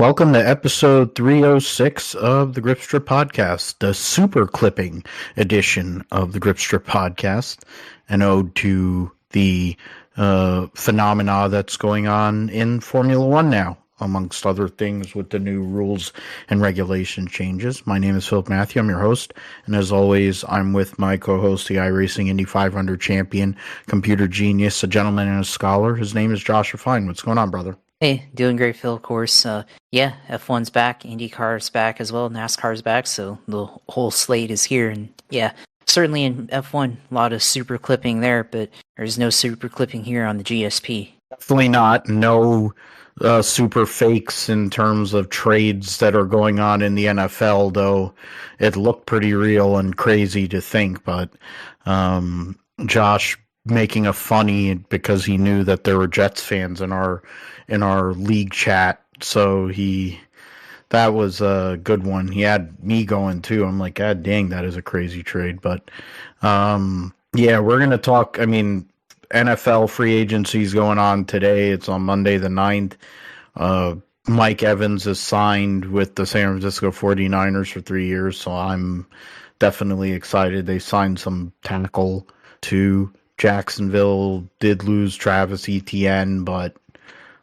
Welcome to episode 306 of the Gripstrip Podcast, the super clipping edition of the Gripstrip Podcast, an ode to the phenomena that's going on in Formula One now, amongst other things with the new rules and regulation changes. My name is Philip Matthew. I'm your host, and as always, I'm with my co-host, the iRacing Indy 500 champion, computer genius, a gentleman and a scholar. His name is Josh Fine. What's going on, brother? Hey, doing great, Phil, of course. Yeah, F1's back, IndyCar's back as well, NASCAR's back, so the whole slate is here. And yeah, certainly in F1, a lot of super clipping there, but there's no super clipping here on the GSP. Definitely not. No super fakes in terms of trades that are going on in the NFL, though it looked pretty real and crazy to think. But Josh making a funny because he knew that there were Jets fans in our league chat, so that was a good one. He had me going too. I'm like, God dang, that is a crazy trade. But yeah, we're gonna talk. I mean, NFL free agency is going on today. It's on Monday the 9th. Mike Evans is signed with the San Francisco 49ers for 3 years, so I'm definitely excited. They signed some tackle too. Jacksonville did lose Travis Etienne, but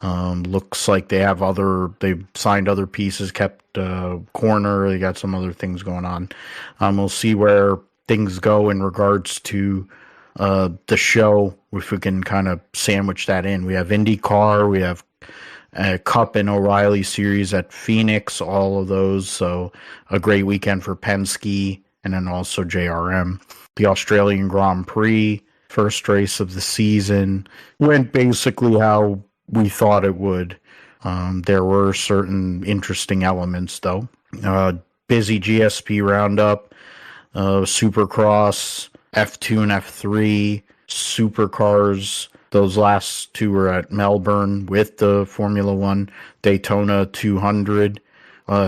looks like they've signed other pieces, kept corner. They got some other things going on. We'll see where things go in regards to the show, if we can kind of sandwich that in. We have IndyCar, we have a Cup and O'Reilly series at Phoenix, all of those. So a great weekend for Penske, and then also JRM. The Australian Grand Prix, first race of the season, went basically how we thought it would. There were certain interesting elements, though. Busy GSP roundup, Supercross, F2 and F3, Supercars. Those last two were at Melbourne with the Formula One Daytona 200.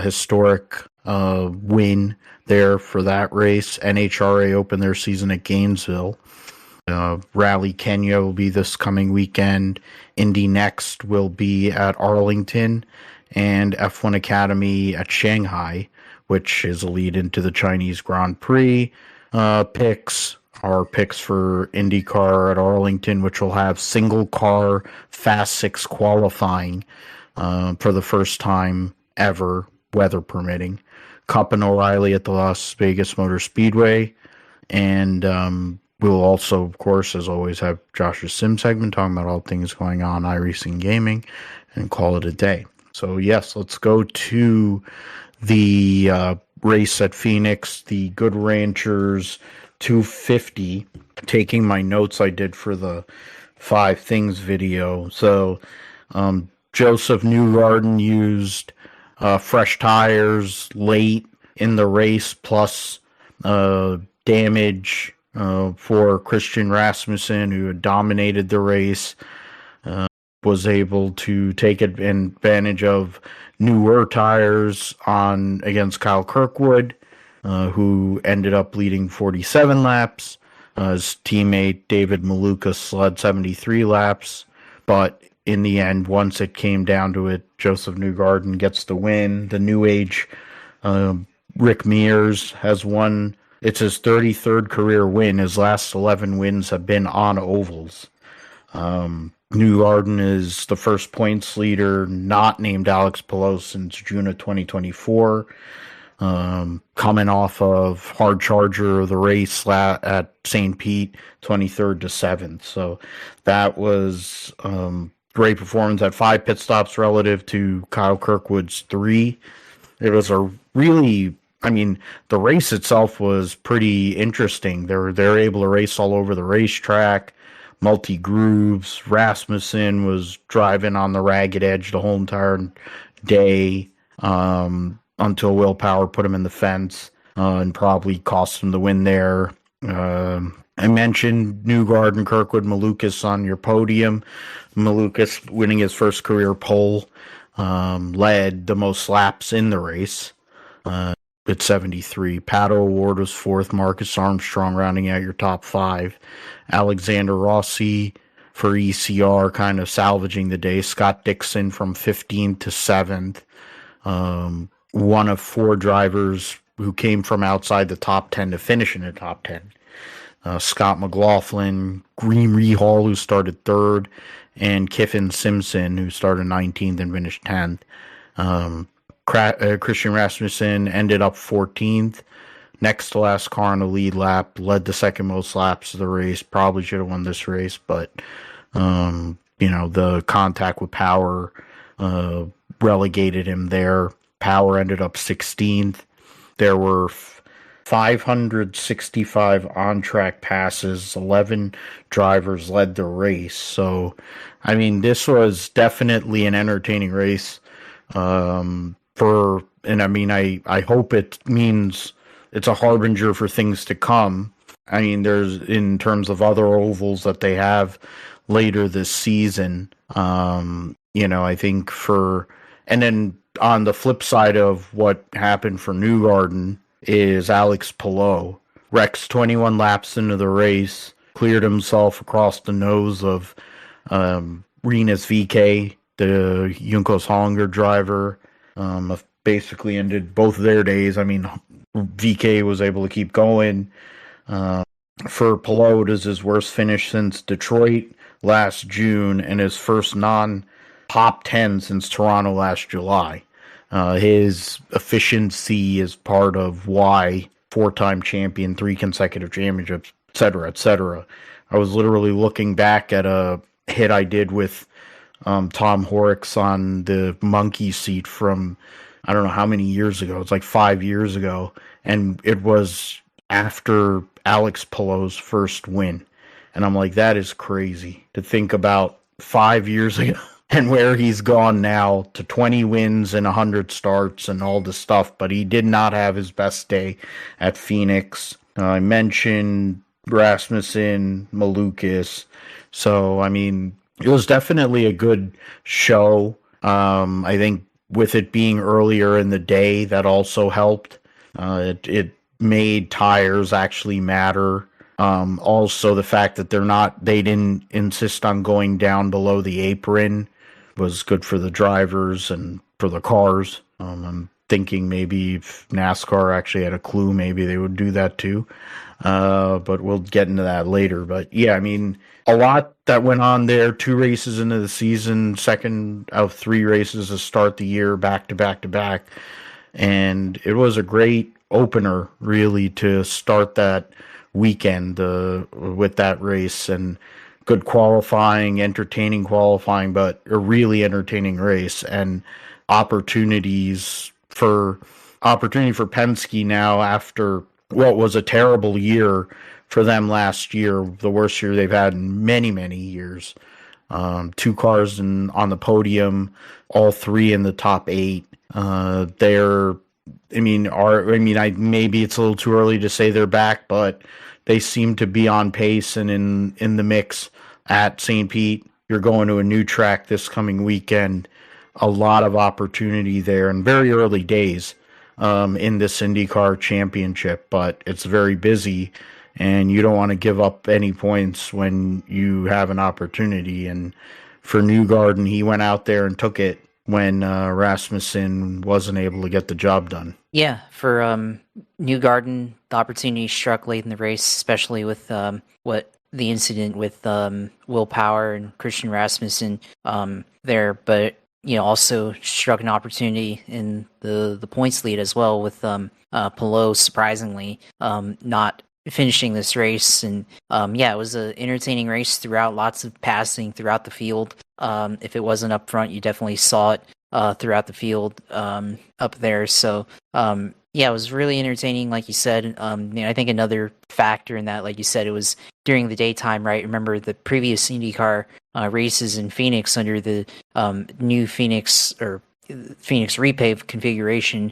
Historic win there for that race. NHRA opened their season at Gainesville. Rally Kenya will be this coming weekend. Indy Next will be at Arlington, and F1 Academy at Shanghai, which is a lead into the Chinese Grand Prix. Picks for IndyCar at Arlington, which will have single car Fast 6 qualifying for the first time ever, weather permitting. Cup and O'Reilly at the Las Vegas Motor Speedway, and we'll also, of course, as always, have Josh's Sim segment talking about all things going on iRacing gaming, and call it a day. So yes, let's go to the race at Phoenix, the Good Ranchers 250. Taking my notes I did for the 5 Things video. So Joseph Newgarden used fresh tires late in the race, plus damage for Christian Rasmussen, who had dominated the race, was able to take advantage of newer tires against Kyle Kirkwood, who ended up leading 47 laps. His teammate David Maluka led 73 laps, but in the end, once it came down to it, Joseph Newgarden gets the win. The new age Rick Mears has won. It's his 33rd career win. His last 11 wins have been on ovals. Newgarden is the first points leader not named Alex Palou since June of 2024. Coming off of hard charger of the race at St. Pete, 23rd to 7th. So that was great performance at 5 pit stops relative to Kyle Kirkwood's 3. It was a really... the race itself was pretty interesting. They're able to race all over the racetrack, multi-grooves. Rasmussen was driving on the ragged edge the whole entire day until Will Power put him in the fence and probably cost him the win there. I mentioned Newgarden, Kirkwood, Malukas on your podium. Malukas winning his first career pole, led the most laps in the race. At 73. Pato Award was 4th. Marcus Armstrong rounding out your top 5. Alexander Rossi for ECR kind of salvaging the day. Scott Dixon from 15th to 7th. one of 4 drivers who came from outside the top 10 to finish in the top 10. Scott McLaughlin, Green Rehal, who started 3rd, and Kiffin Simpson, who started 19th and finished 10th. Christian Rasmussen ended up 14th, next to last car on the lead lap, led the second most laps of the race, probably should have won this race, but, the contact with Power relegated him there. Power ended up 16th. There were 565 on-track passes. 11 drivers led the race. So, this was definitely an entertaining race. I hope it means it's a harbinger for things to come. There's, in terms of other ovals that they have later this season, I think and then on the flip side of what happened for Newgarden is Alex Palou. Wrecks 21 laps into the race, cleared himself across the nose of Rinus VeeKay, the Juncos Hollinger driver. Basically ended both of their days. VeeKay was able to keep going. For Palou, it is his worst finish since Detroit last June and his first non-top 10 since Toronto last July. His efficiency is part of why 4-time champion, 3 consecutive championships, etc., etc. I was literally looking back at a hit I did with Tom Horrocks on the monkey seat from I don't know how many years ago. It's like 5 years ago, and it was after Alex Palou's first win. And I'm like, that is crazy to think about 5 years ago. And where he's gone now to 20 wins and 100 starts and all this stuff. But he did not have his best day at Phoenix. I mentioned Rasmussen, Malukas. So, it was definitely a good show. I think with it being earlier in the day, that also helped. It made tires actually matter. Also, the fact that they didn't insist on going down below the apron was good for the drivers and for the cars. I'm thinking maybe if NASCAR actually had a clue, maybe they would do that too. But we'll get into that later. But yeah, a lot that went on there. 2 races into the season, second of 3 races to start the year, back to back to back. And it was a great opener, really, to start that weekend with that race. And good qualifying, entertaining qualifying, but a really entertaining race and opportunity for Penske now after what was a terrible year for them last year, the worst year they've had in many, many years. 2 cars on the podium, all 3 in the top 8. Maybe it's a little too early to say they're back, but they seem to be on pace and in the mix at St. Pete. You're going to a new track this coming weekend. A lot of opportunity there and very early days in this IndyCar championship, but it's very busy and you don't want to give up any points when you have an opportunity. And for Newgarden, he went out there and took it when Rasmussen wasn't able to get the job done. Yeah, for Newgarden, the opportunity struck late in the race, especially with the incident with Will Power and Christian Rasmussen there, but also struck an opportunity in the points lead as well with Palou surprisingly not finishing this race. And it was an entertaining race throughout, lots of passing throughout the field. If it wasn't up front, you definitely saw it throughout the field up there. So it was really entertaining, like you said. I think another factor in that, like you said, it was during the daytime, right? Remember the previous IndyCar races in Phoenix under the new Phoenix repave configuration.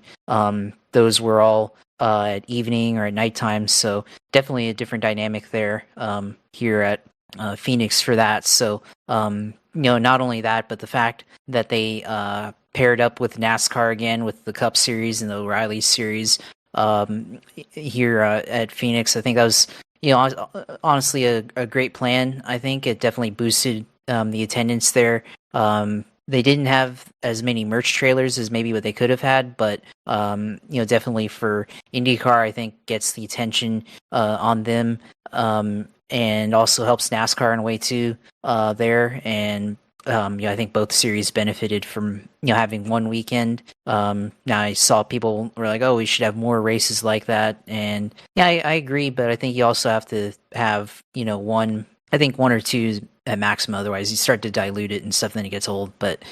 Those were all at evening or at nighttime, so definitely a different dynamic there here at Phoenix for that. So not only that, but the fact that they paired up with NASCAR again with the Cup Series and the O'Reilly Series here at Phoenix, I think that was honestly a great plan. I think it definitely boosted the attendance there. they didn't have as many merch trailers as maybe what they could have had, but definitely for IndyCar, I think gets the attention on them, and also helps NASCAR in a way too there. And I think both series benefited from having one weekend. Now I saw people were like, "Oh, we should have more races like that," and yeah, I agree. But I think you also have to have one. I think one or two at maximum. Otherwise, you start to dilute it and stuff. Then it gets old. But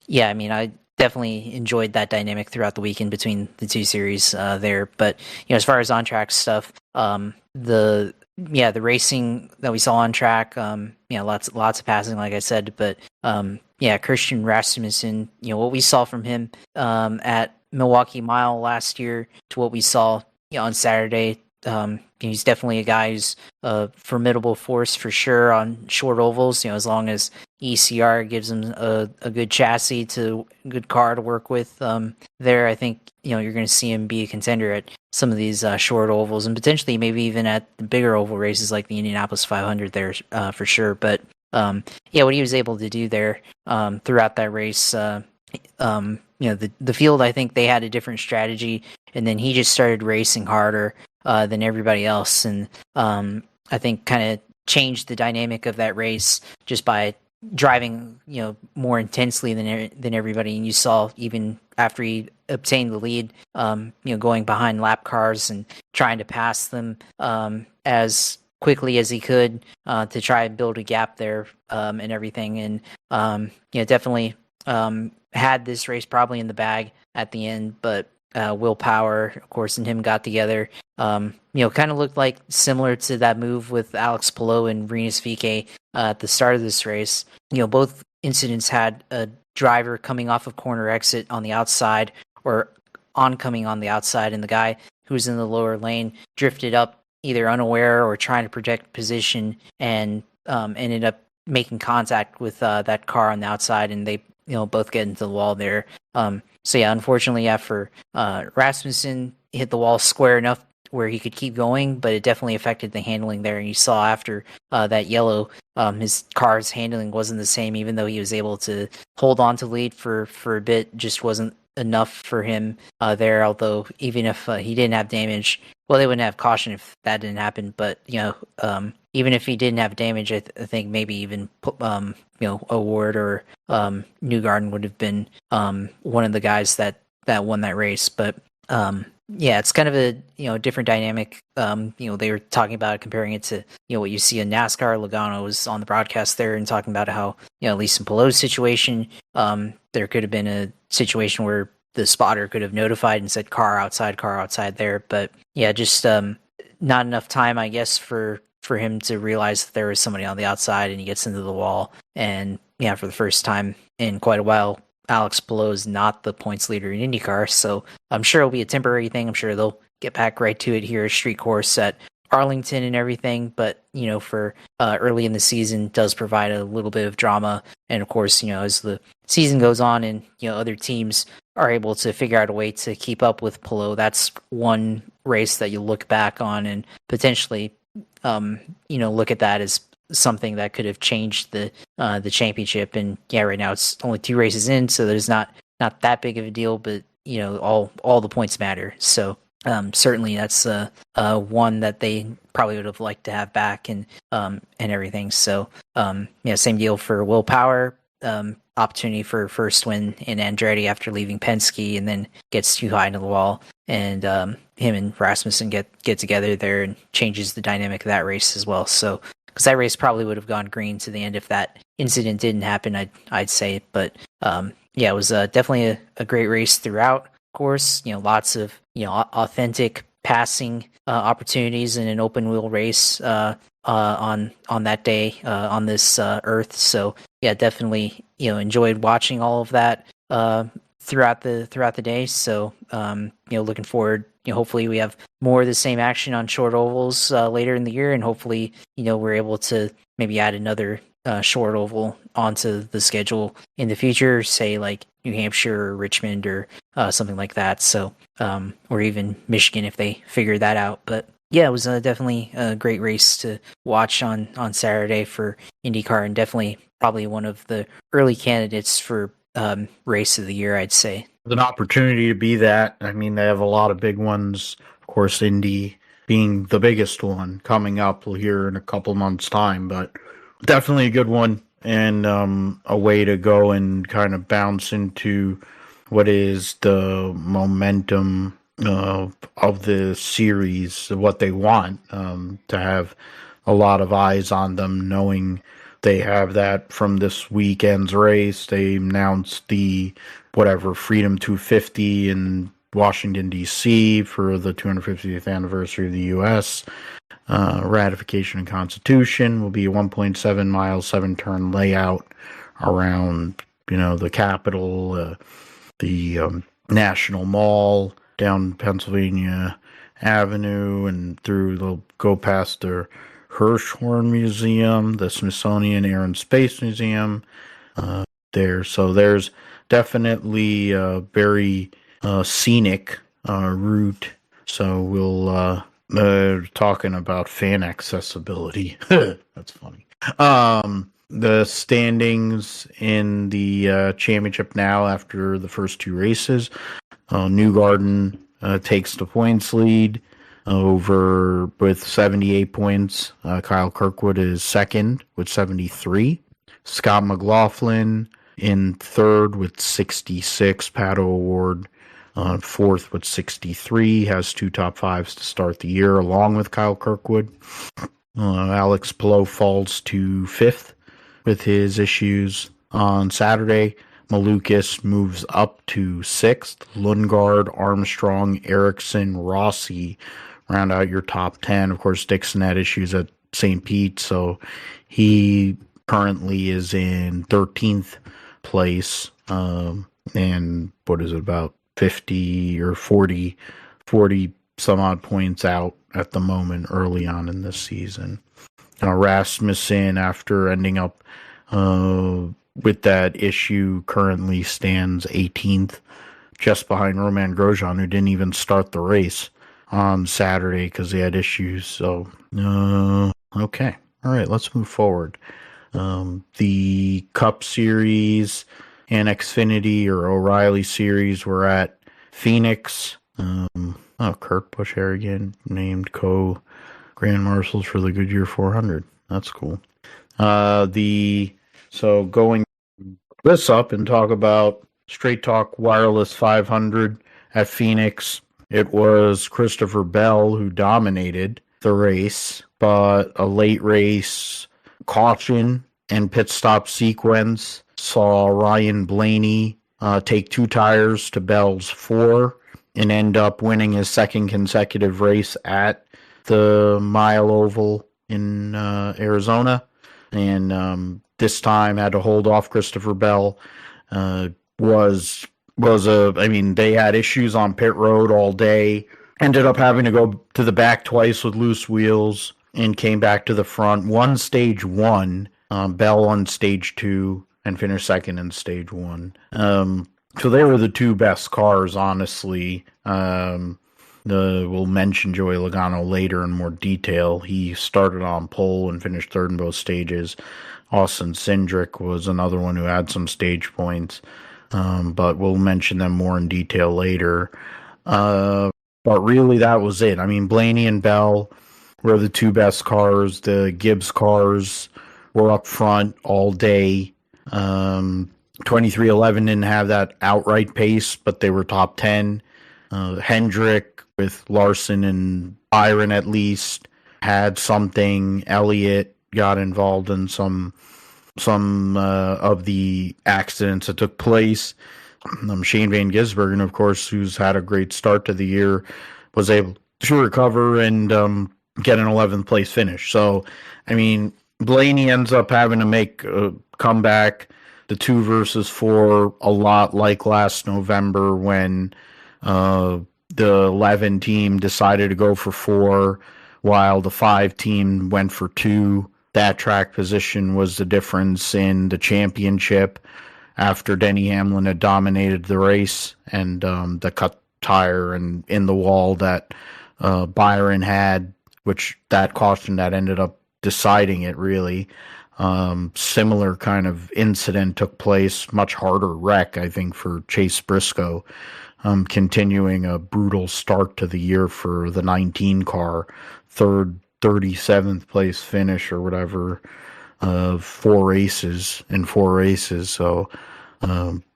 yeah, I mean, I definitely enjoyed that dynamic throughout the weekend between the two series there. But as far as on track stuff, the racing that we saw on track, lots of passing, like I said. But Christian Rasmussen, what we saw from him at Milwaukee Mile last year to what we saw on Saturday. He's definitely a guy who's a formidable force for sure on short ovals. As long as ECR gives him a good chassis to good car to work with there, I think you're going to see him be a contender at some of these short ovals and potentially maybe even at the bigger oval races like the Indianapolis 500 there for sure. But what he was able to do there throughout that race, the field, I think they had a different strategy, and then he just started racing harder than everybody else, and I think kind of changed the dynamic of that race just by driving more intensely than everybody. And you saw even after he obtained the lead, going behind lap cars and trying to pass them as quickly as he could to try and build a gap there and everything. And definitely had this race probably in the bag at the end, but Will Power, of course, and him got together. Kind of looked like similar to that move with Alex Palou and Rinus VeeKay at the start of this race. Both incidents had a driver coming off of corner exit on the outside or oncoming on the outside, and the guy who was in the lower lane drifted up either unaware or trying to project position and ended up making contact with that car on the outside, and they both get into the wall there. Unfortunately, for Rasmussen hit the wall square enough where he could keep going, but it definitely affected the handling there. And you saw after that yellow, his car's handling wasn't the same, even though he was able to hold on to lead for a bit, just wasn't enough for him there. Although even if he didn't have damage, well, they wouldn't have caution if that didn't happen. But even if he didn't have damage, I think maybe even Award or Newgarden would have been one of the guys that won that race. But it's kind of a different dynamic. They were talking about comparing it to what you see in NASCAR. Logano was on the broadcast there and talking about how at least in Palou's situation, there could have been a situation where the spotter could have notified and said car outside there. But just not enough time, I guess, for him to realize that there was somebody on the outside, and he gets into the wall. And for the first time in quite a while, Alex Palou is not the points leader in IndyCar, so I'm sure it'll be a temporary thing. I'm sure they'll get back right to it here, street course at Arlington and everything. But for early in the season, does provide a little bit of drama. And of course, as the season goes on and other teams are able to figure out a way to keep up with Palou, that's one race that you look back on and potentially look at that as something that could have changed the championship. And right now it's only 2 races in, so there's not that big of a deal, but all the points matter. So certainly that's one that they probably would have liked to have back and everything. So same deal for Will Power. Opportunity for first win in Andretti after leaving Penske, and then gets too high into the wall, and him and Rasmussen get together there and changes the dynamic of that race as well. So because that race probably would have gone green to the end if that incident didn't happen, I'd say. But it was definitely a great race throughout. Of course, lots of authentic passing opportunities in an open wheel race on that day on this Earth. So definitely enjoyed watching all of that throughout the day. So looking forward. Hopefully we have more of the same action on short ovals later in the year, and hopefully we're able to maybe add another short oval onto the schedule in the future, say like New Hampshire or Richmond or something like that. So or even Michigan if they figure that out. But Yeah, it was definitely a great race to watch on Saturday for IndyCar, and definitely probably one of the early candidates for race of the year, I'd say. An opportunity to be that. I mean, they have a lot of big ones. Of course, Indy being the biggest one coming up here in a couple months' time, but definitely a good one and a way to go and kind of bounce into what is the momentum of the series, what they want to have a lot of eyes on them, knowing they have that from this weekend's race. They announced the Freedom 250 in Washington, D.C. for the 250th anniversary of the U.S. Ratification and Constitution will be a 1.7 mile, 7-turn layout around, the Capitol, the National Mall, down Pennsylvania Avenue, and through, they'll go past the Hirshhorn Museum, the Smithsonian Air and Space Museum there. So there's definitely a very scenic route. So we'll talking about fan accessibility. That's funny. The standings in the championship now after the first two races. Newgarden takes the points lead over with 78 points. Kyle Kirkwood is second with 73. Scott McLaughlin in third with 66. Pato Award fourth with 63. Has 2 top 5s to start the year along with Kyle Kirkwood. Alex Palou falls to fifth with his issues on Saturday. Malukas moves up to sixth. Lundgaard, Armstrong, Ericsson, Rossi round out your top 10. Of course, Dixon had issues at St. Pete, so he currently is in 13th place. And what is it, about 50 or 40 some odd points out at the moment early on in this season. Rasmussen, after ending up with that issue, currently stands 18th, just behind Roman Grosjean, who didn't even start the race on Saturday because he had issues. So, okay. All right, let's move forward. The Cup Series and Xfinity or O'Reilly Series were at Phoenix. Kurt Busch again named co-Grand Marshals for the Goodyear 400. That's cool. So going this up and talk about Straight Talk Wireless 500 at Phoenix, it was Christopher Bell who dominated the race, but a late race caution and pit stop sequence saw Ryan Blaney take 2 tires to Bell's 4 and end up winning his second consecutive race at the Mile Oval in Arizona. And this time had to hold off Christopher Bell. They had issues on pit road all day. Ended up having to go to the back twice with loose wheels and came back to the front. Won stage 1. Bell on stage 2 and finished second in stage 1. So they were the 2 best cars, honestly. We'll mention Joey Logano later in more detail. He started on pole and finished third in both stages. Austin Cindric was another one who had some stage points, but we'll mention them more in detail later. But really, that was it. I mean, Blaney and Bell were the 2 best cars. The Gibbs cars were up front all day. 2311 didn't have that outright pace, but they were top 10. Hendrick with Larson and Byron at least had something. Elliott got involved in some of the accidents that took place. Shane Van Gisbergen, of course, who's had a great start to the year, was able to recover and get an 11th place finish. So, I mean, Blaney ends up having to make a comeback, the 2 versus 4, a lot like last November when the 11 team decided to go for 4 while the 5 team went for 2. That track position was the difference in the championship after Denny Hamlin had dominated the race, and the cut tire and in the wall that Byron had which that caution that ended up deciding it really. Similar kind of incident took place, much harder wreck, I think, for Chase Briscoe, continuing a brutal start to the year for the 19 car, 37th place finish or whatever, of 4 races. So,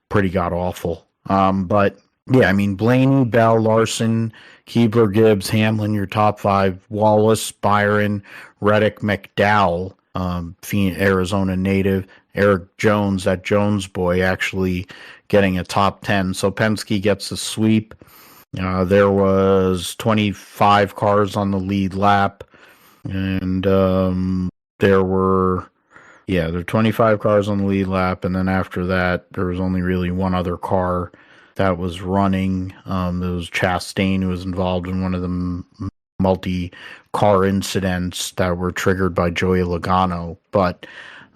pretty god awful. But yeah, I mean, Blaney, Bell, Larson, Keebler, Gibbs, Hamlin, your top 5, Wallace, Byron, Reddick, McDowell, Arizona native, Eric Jones, that Jones boy, actually getting a top 10. So Penske gets a sweep. There was 25 cars on the lead lap, and there were 25 cars on the lead lap, and then after that, there was only really one other car that was running. There was Chastain, who was involved in one of the multi-car incidents that were triggered by Joey Logano. But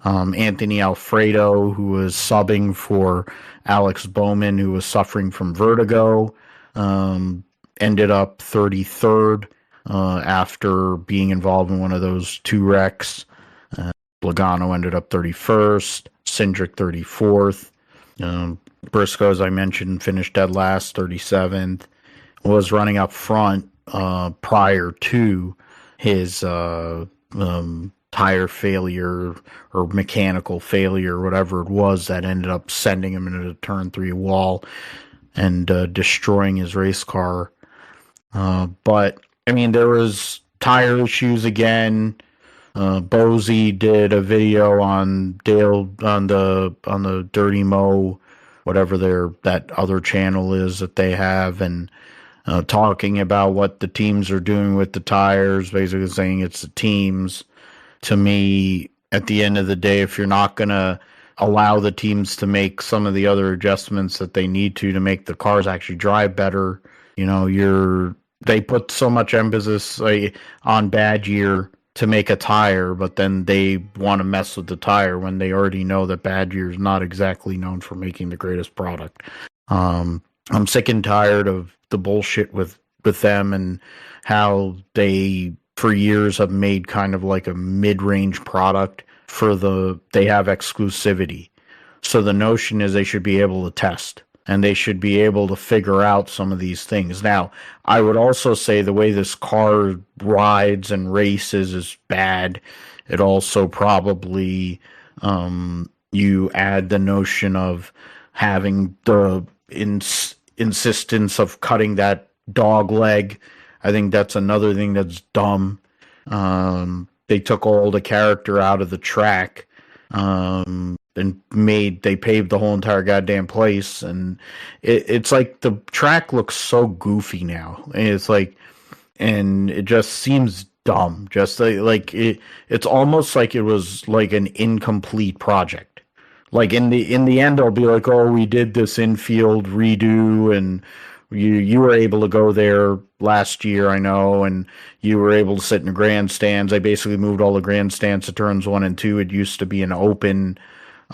Anthony Alfredo, who was subbing for Alex Bowman, who was suffering from vertigo, ended up 33rd after being involved in one of those 2 wrecks. Logano ended up 31st, Cindric 34th. Briscoe, as I mentioned, finished dead last, 37th. Was running up front prior to his tire failure or mechanical failure, whatever it was, that ended up sending him into the turn 3 wall and destroying his race car. But I mean, there was tire issues again. Bosey did a video on the Dirty Mo, whatever that other channel is that they have, and talking about what the teams are doing with the tires, basically saying it's the teams. To me, at the end of the day, if you're not going to allow the teams to make some of the other adjustments that they need to make the cars actually drive better, they put so much emphasis on Badger to make a tire, but then they want to mess with the tire when they already know that Badger is not exactly known for making the greatest product. I'm sick and tired of the bullshit with them and how they for years have made kind of like a mid-range product they have exclusivity. So the notion is they should be able to test and they should be able to figure out some of these things. Now, I would also say the way this car rides and races is bad. It also probably, you add the notion of having the insistence of cutting that dog leg. I think that's another thing that's dumb. They took all the character out of the track, and they paved the whole entire goddamn place, and it's like the track looks so goofy now. And it just seems dumb. Just it's almost like it was like an incomplete project. Like in the end, they'll be like, "Oh, we did this infield redo, and you were able to go there last year, I know, and you were able to sit in the grandstands. I basically moved all the grandstands to turns 1 and 2. It used to be an open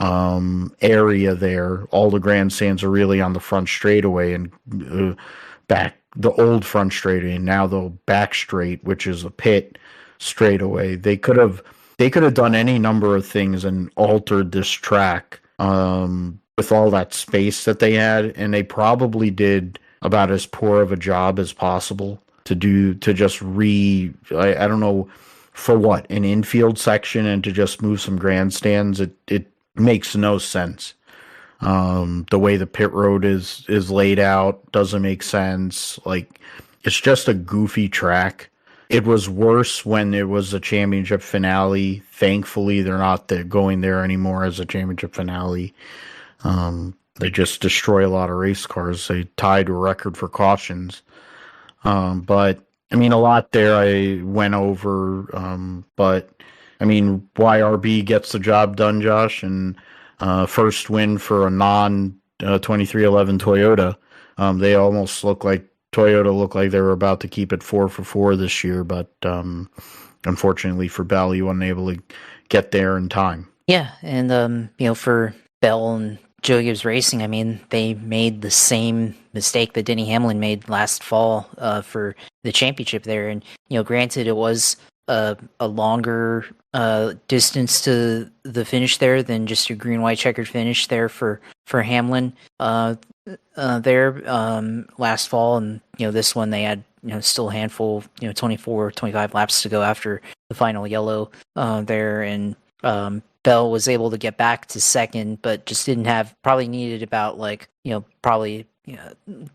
area there. All the grandstands are really on the front straightaway and back the old front straightaway, and now the back straight, which is a pit straightaway. They could have done any number of things and altered this track with all that space that they had, and they probably did about as poor of a job as possible I don't know for what, an infield section, and to just move some grandstands. It makes no sense. The way the pit road is laid out doesn't make sense. Like, it's just a goofy track. It was worse when it was a championship finale. Thankfully, they're not going there anymore as a championship finale. They just destroy a lot of race cars. They tied a record for cautions. But, I mean, a lot there I went over. But, I mean, YRB gets the job done, Josh, and first win for a non-2311 Toyota. They almost Toyota looked like they were about to keep it 4 for 4 this year, but unfortunately for Bell, he wasn't able to get there in time. Yeah, and for Bell and Joe Gibbs Racing, I mean, they made the same mistake that Denny Hamlin made last fall for the championship there. And, granted, it was a longer distance to the finish there than just a green-white checkered finish there for Hamlin there last fall. And, this one they had, still a handful, 24, 25 laps to go after the final yellow there. And Bell was able to get back to second, but just probably needed about probably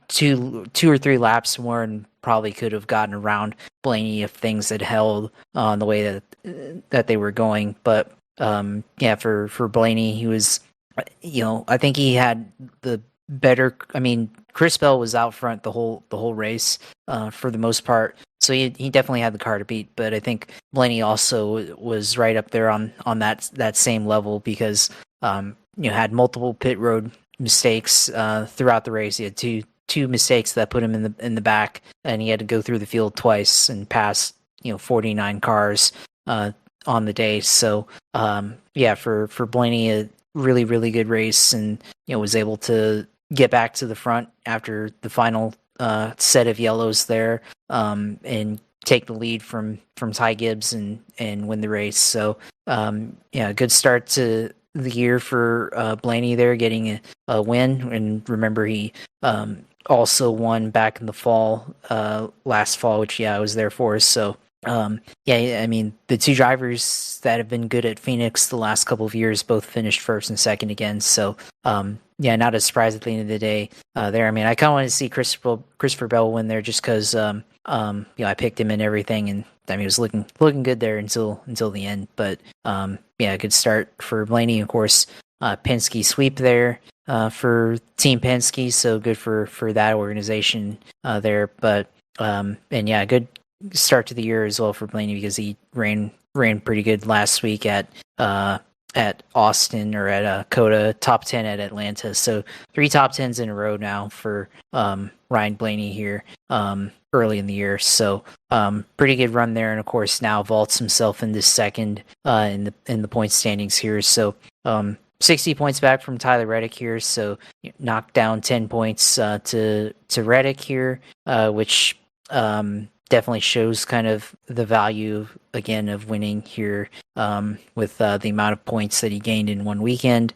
two or three laps more, and probably could have gotten around Blaney if things had held on the way that they were going. But for Blaney, he was, I think he had the better. I mean, Chris Bell was out front the whole race for the most part. So he definitely had the car to beat, but I think Blaney also was right up there on that same level because had multiple pit road mistakes throughout the race. He had two mistakes that put him in the back, and he had to go through the field twice and pass 49 cars on the day. So for Blaney, a really, really good race, and was able to get back to the front after the final set of yellows there, and take the lead from Ty Gibbs and win the race. So good start to the year for Blaney there, getting a win. And remember, he also won back in the fall, last fall, which I was there for. So I mean, the two drivers that have been good at Phoenix the last couple of years both finished first and second again. So not a surprise at the end of the day there. I mean, I kind of wanted to see Christopher Bell win there just because I picked him in everything, and I mean, it was looking good there until the end. But good start for Blaney. Of course, Penske sweep there for Team Penske, so good for that organization there. But good start to the year as well for Blaney because he ran pretty good last week at Austin, or at COTA, top 10 at Atlanta. So 3 top 10s in a row now for Ryan Blaney here early in the year. So pretty good run there, and of course now vaults himself into second in the point standings here. So 60 points back from Tyler Reddick here, so knocked down 10 points to Reddick here, which definitely shows kind of the value again of winning here with the amount of points that he gained in one weekend.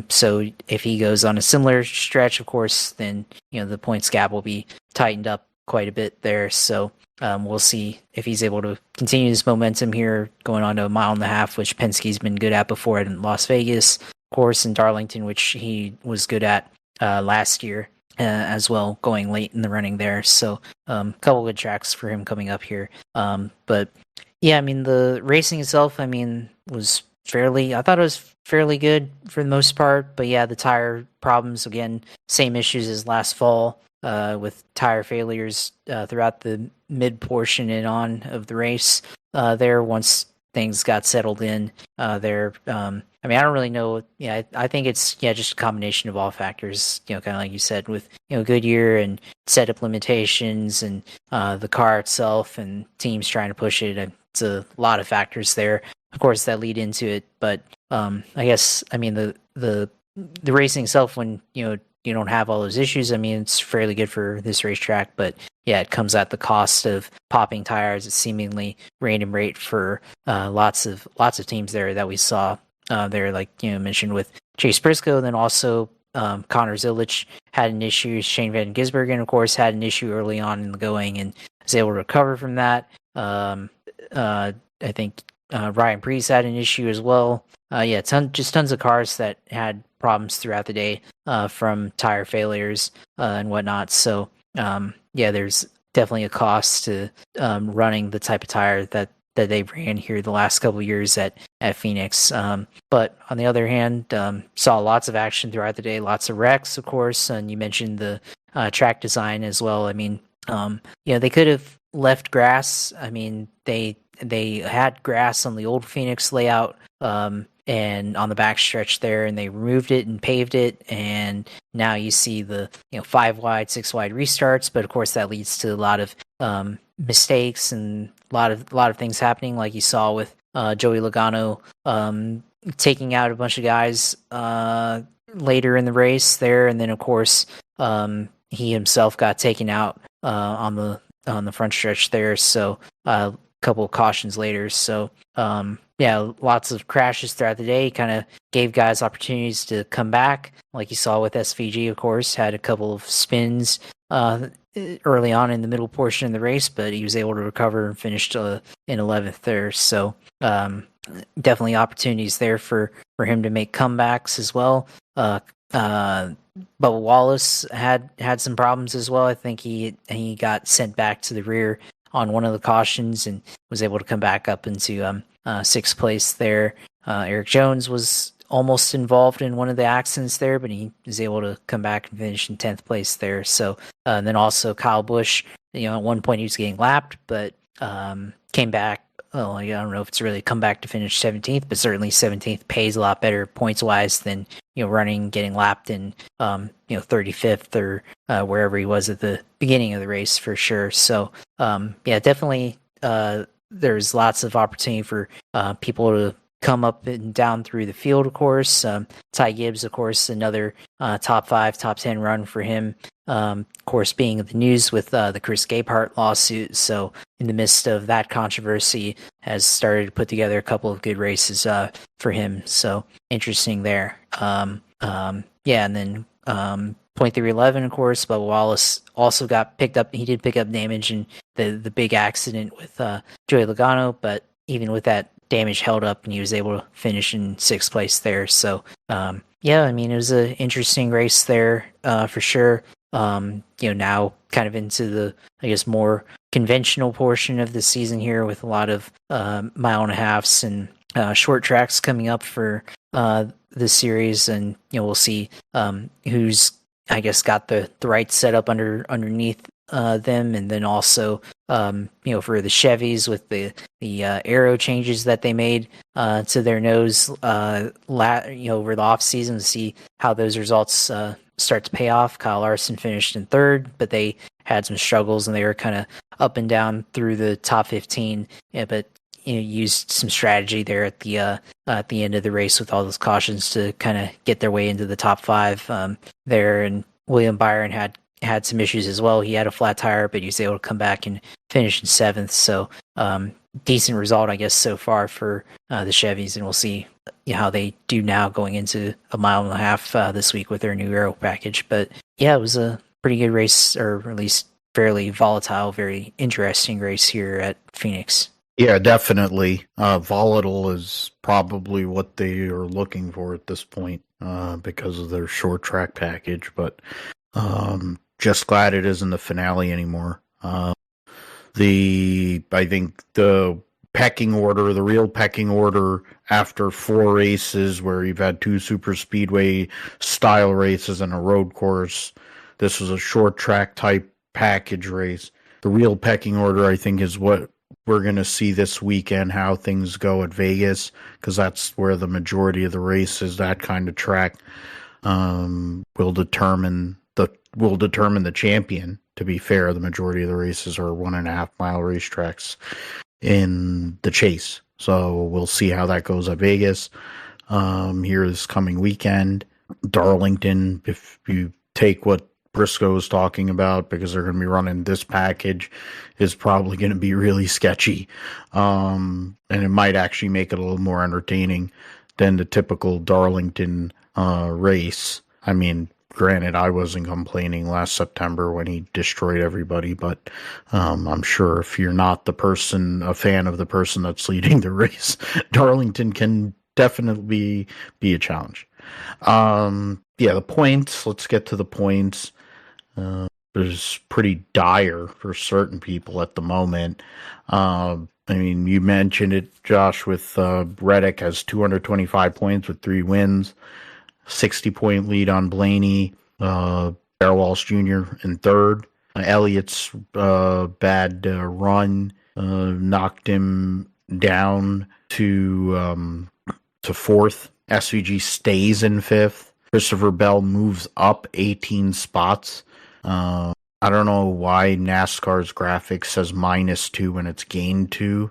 So if he goes on a similar stretch, of course, then the points gap will be tightened up quite a bit there. So we'll see if he's able to continue his momentum here, going on to a mile and a half, which Penske's been good at before in Las Vegas, of course, in Darlington, which he was good at last year. As well, going late in the running there. So a couple good tracks for him coming up here. But I mean, the racing itself, I mean, I thought it was fairly good for the most part. But the tire problems, again, same issues as last fall with tire failures throughout the mid portion and on of the race there once things got settled in there. I mean, I don't really know. I think it's just a combination of all factors. Kind of like you said, with Goodyear and setup limitations and the car itself and teams trying to push it. It's a lot of factors there, of course, that lead into it. But I guess the racing itself, when you don't have all those issues, I mean, it's fairly good for this racetrack. But it comes at the cost of popping tires at seemingly random rate for lots of teams there that we saw. There, like mentioned with Chase Briscoe, then also Connor Zilic had an issue. Shane Van Gisbergen, of course, had an issue early on in the going and was able to recover from that. I think Ryan Preece had an issue as well. Tons of cars that had problems throughout the day from tire failures and whatnot. So there's definitely a cost to running the type of tire that they ran here the last couple of years at Phoenix. But on the other hand, saw lots of action throughout the day, lots of wrecks, of course, and you mentioned the track design as well. I mean, they could have left grass. I mean, they had grass on the old Phoenix layout and on the back stretch there, and they removed it and paved it, and now you see the 5 wide, 6 wide restarts. But of course, that leads to a lot of mistakes and a lot of things happening, like you saw with Joey Logano taking out a bunch of guys later in the race there, and then of course he himself got taken out on the front stretch there. So a couple of cautions later. So yeah, lots of crashes throughout the day. Kind of gave guys opportunities to come back, like you saw with SVG. Of course, had a couple of spins early on in the middle portion of the race, but he was able to recover and finished in 11th there. So definitely opportunities there for him to make comebacks as well. Bubba Wallace had some problems as well. I think he got sent back to the rear on one of the cautions and was able to come back up into sixth place there. Eric Jones was almost involved in one of the accidents there, but he was able to come back and finish in 10th place there. So and then also Kyle Busch, at one point he was getting lapped, but came back. Well, I don't know if it's really come back to finish 17th, but certainly 17th pays a lot better points wise than running, getting lapped in 35th or wherever he was at the beginning of the race for sure. So yeah, definitely there's lots of opportunity for people to come up and down through the field, of course. Ty Gibbs, of course, another top 5, top 10 run for him. Of course, being in the news with the Chris Gabehart lawsuit. So in the midst of that controversy, has started to put together a couple of good races for him. So interesting there. Yeah, and then point 311, of course, but Wallace also got picked up. He did pick up damage in the big accident with Joey Logano, but even with that damage held up, and he was able to finish in 6th place there. So yeah, I mean, it was an interesting race there for sure. Now kind of into the, I guess, more conventional portion of the season here with a lot of 1.5 miles and short tracks coming up for the series, and we'll see who's, I guess, got the right setup underneath them, and then also for the Chevys with the aero changes that they made to their nose over the off season, to see how those results start to pay off. Kyle Larson finished in 3rd, but they had some struggles and they were kind of up and down through the top 15. Yeah, but used some strategy there at the end of the race with all those cautions to kind of get their way into the top 5 there. And William Byron had some issues as well. He had a flat tire, but he was able to come back and finish in 7th. So decent result, I guess, so far for the Chevys, and we'll see how they do now going into 1.5 miles this week with their new aero package. But yeah, it was a pretty good race, or at least fairly volatile, very interesting race here at Phoenix. Yeah, definitely. Volatile is probably what they are looking for at this point because of their short track package, but just glad it isn't the finale anymore. I think the real pecking order after 4 races where you've had 2 super speedway style races and a road course, this was a short track type package race. The real pecking order, I think, is what we're going to see this weekend, how things go at Vegas, because that's where the majority of the races, that kind of track, will determine the champion. To be fair, the majority of the races are 1.5 mile racetracks in the chase. So we'll see how that goes at Vegas here this coming weekend. Darlington, if you take what Briscoe is talking about, because they're going to be running this package, is probably going to be really sketchy. And it might actually make it a little more entertaining than the typical Darlington race. I mean, granted, I wasn't complaining last September when he destroyed everybody, but I'm sure if you're not a fan of the person that's leading the race, Darlington can definitely be a challenge. Yeah, the points. Let's get to the points. Is pretty dire for certain people at the moment. I mean, you mentioned it, Josh, with Reddick has 225 points with 3 wins. 60-point lead on Blaney. Darrell Walsh Jr. in 3rd. Elliott's bad run knocked him down to 4th. SVG stays in 5th. Christopher Bell moves up 18 spots. I don't know why NASCAR's graphics says -2 when it's gained 2.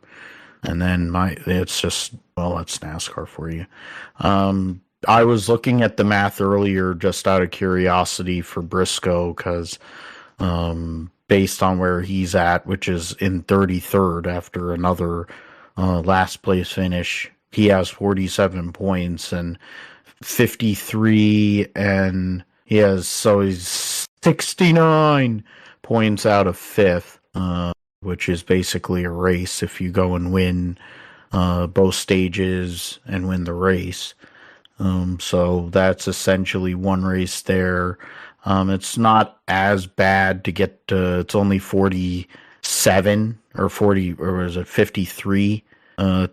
And then it's just, well, that's NASCAR for you. I was looking at the math earlier just out of curiosity for Briscoe because based on where he's at, which is in 33rd after another last place finish, he has 47 points and 53, and he's 69 points out of 5th, which is basically a race if you go and win both stages and win the race. So that's essentially one race there. It's not as bad to get to, it's only 47 or 40, or is it 53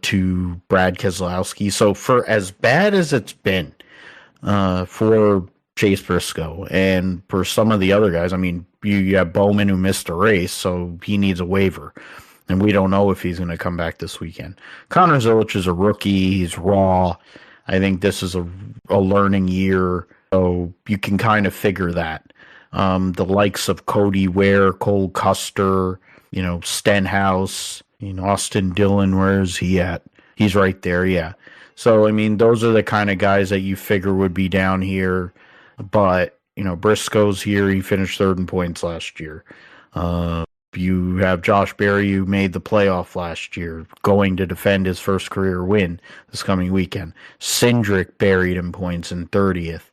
to Brad Keselowski. So for as bad as it's been for Chase Briscoe and for some of the other guys, I mean, you have Bowman who missed a race, so he needs a waiver. And we don't know if he's going to come back this weekend. Connor Zilich is a rookie. He's raw. I think this is a learning year, so you can kind of figure that. The likes of Cody Ware, Cole Custer, Stenhouse, Austin Dillon, where is he at? He's right there, yeah. So, I mean, those are the kind of guys that you figure would be down here. But, Briscoe's here. He finished 3rd in points last year. You have Josh Berry, who made the playoff last year, going to defend his first career win this coming weekend. Cindric buried in points in 30th.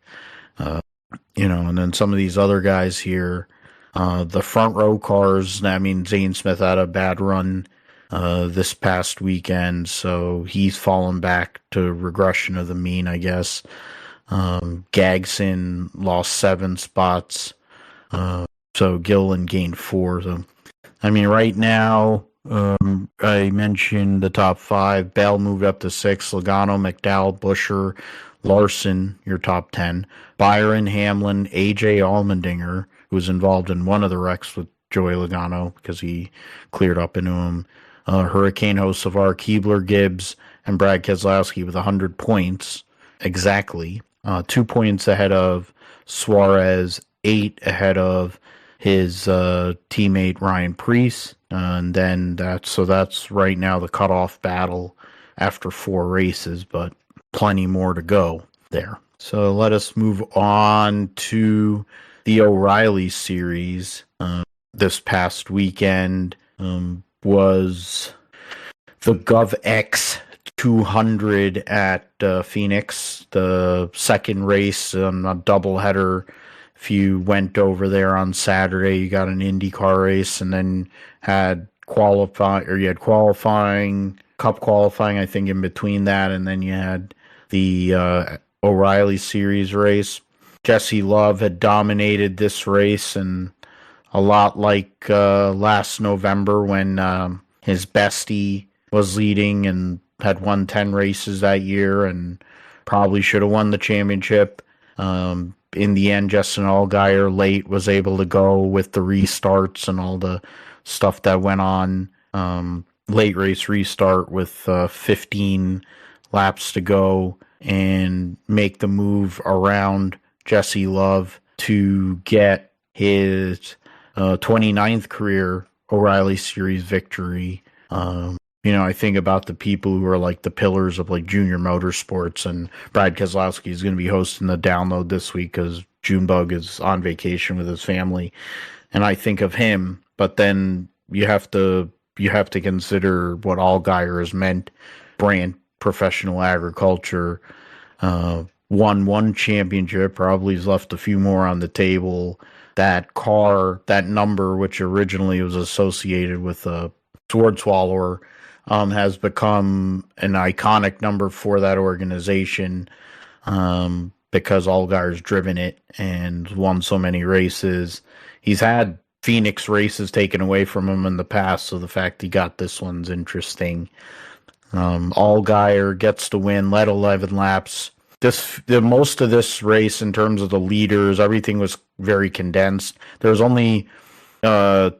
And then some of these other guys here, the front row cars, I mean, Zane Smith had a bad run this past weekend, so he's fallen back to regression of the mean, I guess. Gagson lost 7 spots, so Gillen gained 4. So, I mean, right now, I mentioned the top 5. Bell moved up to 6. Logano, McDowell, Buescher, Larson, your top 10. Byron, Hamlin, AJ Allmendinger, who was involved in one of the wrecks with Joey Logano because he cleared up into him. Hurricane Hocevar, Keebler, Gibbs, and Brad Keselowski with 100 points exactly. 2 points ahead of Suarez, 8 ahead of his teammate Ryan Preece. And then that's right now the cutoff battle after 4 races, but plenty more to go there. So let us move on to the O'Reilly series. This past weekend was the GovX 200 at Phoenix, the second race, a doubleheader. If you went over there on Saturday, you got an IndyCar race, and then had qualifying, Cup qualifying, I think, in between that, and then you had the O'Reilly Series race. Jesse Love had dominated this race, and a lot like last November when his bestie was leading and had won 10 races that year and probably should have won the championship. In the end, Justin Allgaier late was able to go with the restarts and all the stuff that went on. Late race restart with 15 laps to go and make the move around Jesse Love to get his 29th career O'Reilly Series victory. I think about the people who are like the pillars of like junior motorsports, and Brad Keselowski is going to be hosting the download this week because Junebug is on vacation with his family. And I think of him, but then you have to consider what Allgaier has meant, brand professional agriculture, won 1 championship, probably has left a few more on the table. That car, that number, which originally was associated with a sword swallower, has become an iconic number for that organization because Allgaier's driven it and won so many races. He's had Phoenix races taken away from him in the past, so the fact he got this one's interesting. Allgaier gets the win, led 11 laps. Most of this race, in terms of the leaders, everything was very condensed. There was only 2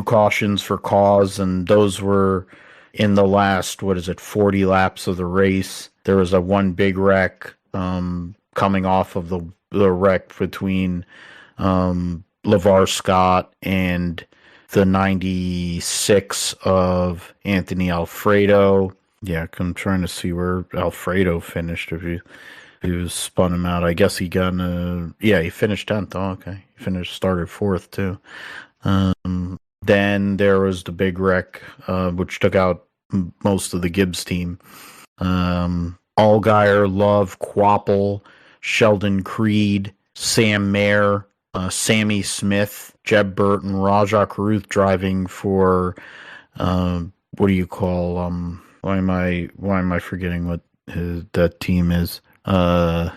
cautions for cause, and those were in the last 40 laps of the race. There was a 1 big wreck coming off of the wreck between LeVar Scott and the 96 of Anthony Alfredo. Yeah, I'm trying to see where Alfredo finished. who spun him out. I guess he got he finished 10th. Oh, okay. He started 4th too. Then there was the big wreck, which took out most of the Gibbs team. Allgaier, Love, Quapple, Sheldon Creed, Sam Mayer, Sammy Smith, Jeb Burton, Rajah Caruth driving for what do you call why am I forgetting what that team is? Jordan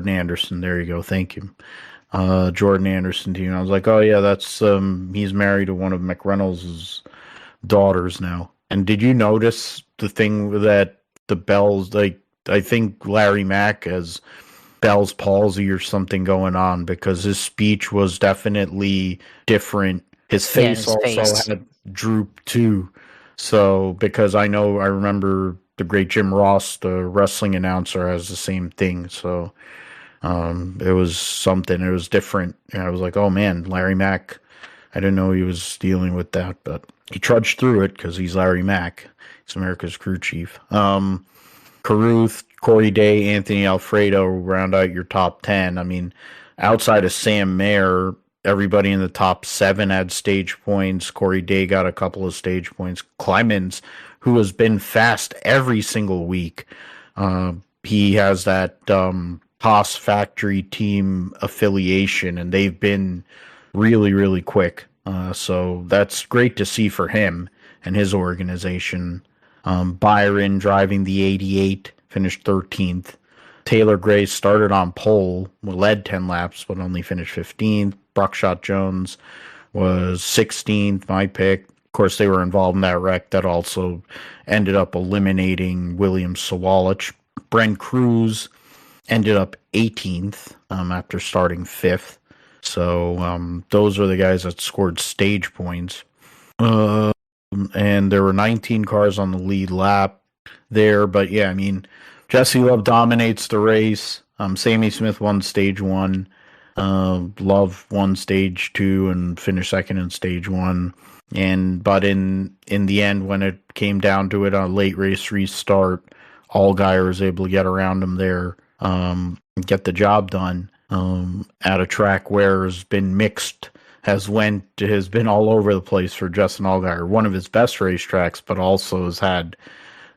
Anderson. There you go. Thank you. Jordan Anderson team. I was like, oh yeah, that's he's married to one of McReynolds' daughters now. And did you notice the thing that the Bells, like, I think Larry Mack has Bell's palsy or something going on, because his speech was definitely different. His face had droop too. So, because I remember the great Jim Ross, the wrestling announcer, has the same thing. So, it was something. It was different. And I was like, oh man, Larry Mack. I didn't know he was dealing with that, but he trudged through it because he's Larry Mack. He's America's crew chief. Caruth, Corey Day, Anthony Alfredo round out your top 10. I mean, outside of Sam Mayer, everybody in the top 7 had stage points. Corey Day got a couple of stage points. Clemens, who has been fast every single week, he has that Haas factory team affiliation, and they've been really, really quick. So that's great to see for him and his organization. Byron driving the 88, finished 13th. Taylor Gray started on pole, led 10 laps, but only finished 15th. Buckshot Jones was 16th, my pick. Of course, they were involved in that wreck that also ended up eliminating William Sawalich. Brent Cruz ended up 18th after starting 5th. So those are the guys that scored stage points. And there were 19 cars on the lead lap there. But yeah, I mean, Jesse Love dominates the race. Sammy Smith won stage 1. Love won stage 2 and finished second in stage 1. But in the end, when it came down to it, on a late race restart, Allgaier was able to get around him there, get the job done at a track where has been mixed. Has been all over the place for Justin Allgaier. One of his best racetracks, but also has had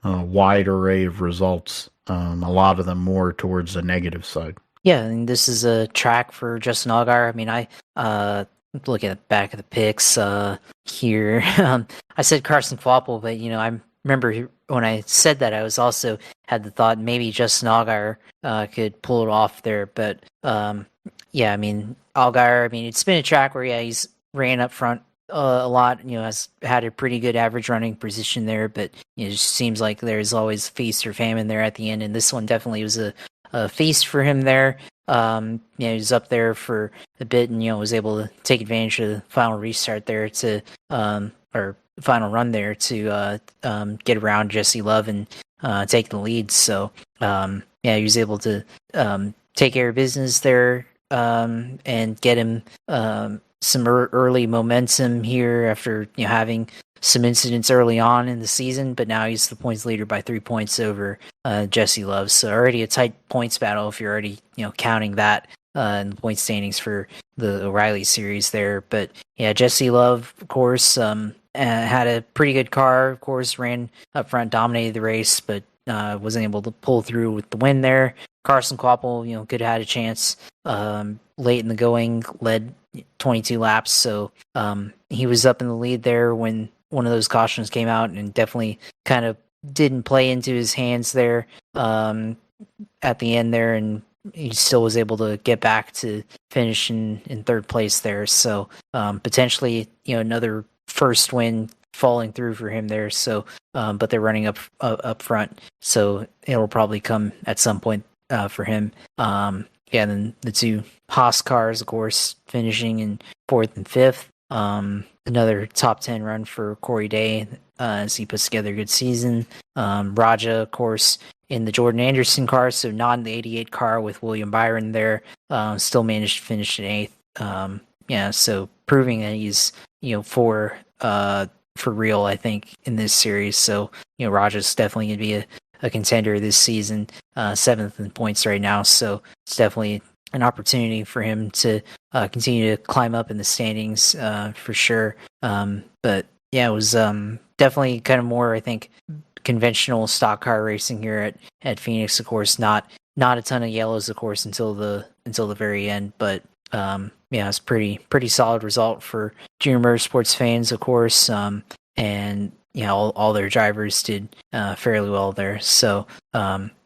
a wide array of results. A lot of them more towards the negative side. Yeah, and this is a track for Justin Allgaier. I mean, I look at the back of the picks here. I said Carson Kvapil, but I remember when I said that, I was also had the thought maybe Justin Allgaier could pull it off there. But yeah, I mean, Allgaier, I mean, it's been a track where, he's ran up front a lot, has had a pretty good average running position there, but it just seems like there's always feast or famine there at the end, and this one definitely was a feast for him there. He was up there for a bit and, was able to take advantage of the final restart there to, or final run there to get around Jesse Love and take the lead. So, he was able to take care of business there and get him some early momentum here after having some incidents early on in the season, but now he's the points leader by 3 points over Jesse Love. So already a tight points battle if you're already counting that in the point standings for the O'Reilly series there. But yeah, Jesse Love, of course, had a pretty good car. Of course, ran up front, dominated the race, but wasn't able to pull through with the win there. Carson Kvapil, could have had a chance late in the going, led 22 laps, so he was up in the lead there when one of those cautions came out, and definitely kind of didn't play into his hands there at the end there, and he still was able to get back to finish in third place there. So potentially, another first win falling through for him there. So, but they're running up front, so it'll probably come at some point for him. Yeah, and then the two Haas cars, of course, finishing in 4th and 5th. Another top 10 run for Corey Day as he puts together a good season. Rajah, of course, in the Jordan Anderson car, so not in the 88 car with William Byron there, still managed to finish in 8th. Yeah, so proving that he's, for real, I think, in this series. So, Rajah's definitely going to be a contender this season, 7th in points right now. So it's definitely an opportunity for him to continue to climb up in the standings for sure. But yeah, it was definitely kind of more, I think, conventional stock car racing here at Phoenix. Of course, not a ton of yellows, of course, until the very end. But yeah, it's pretty solid result for junior motorsports fans, of course. And all their drivers did fairly well there. So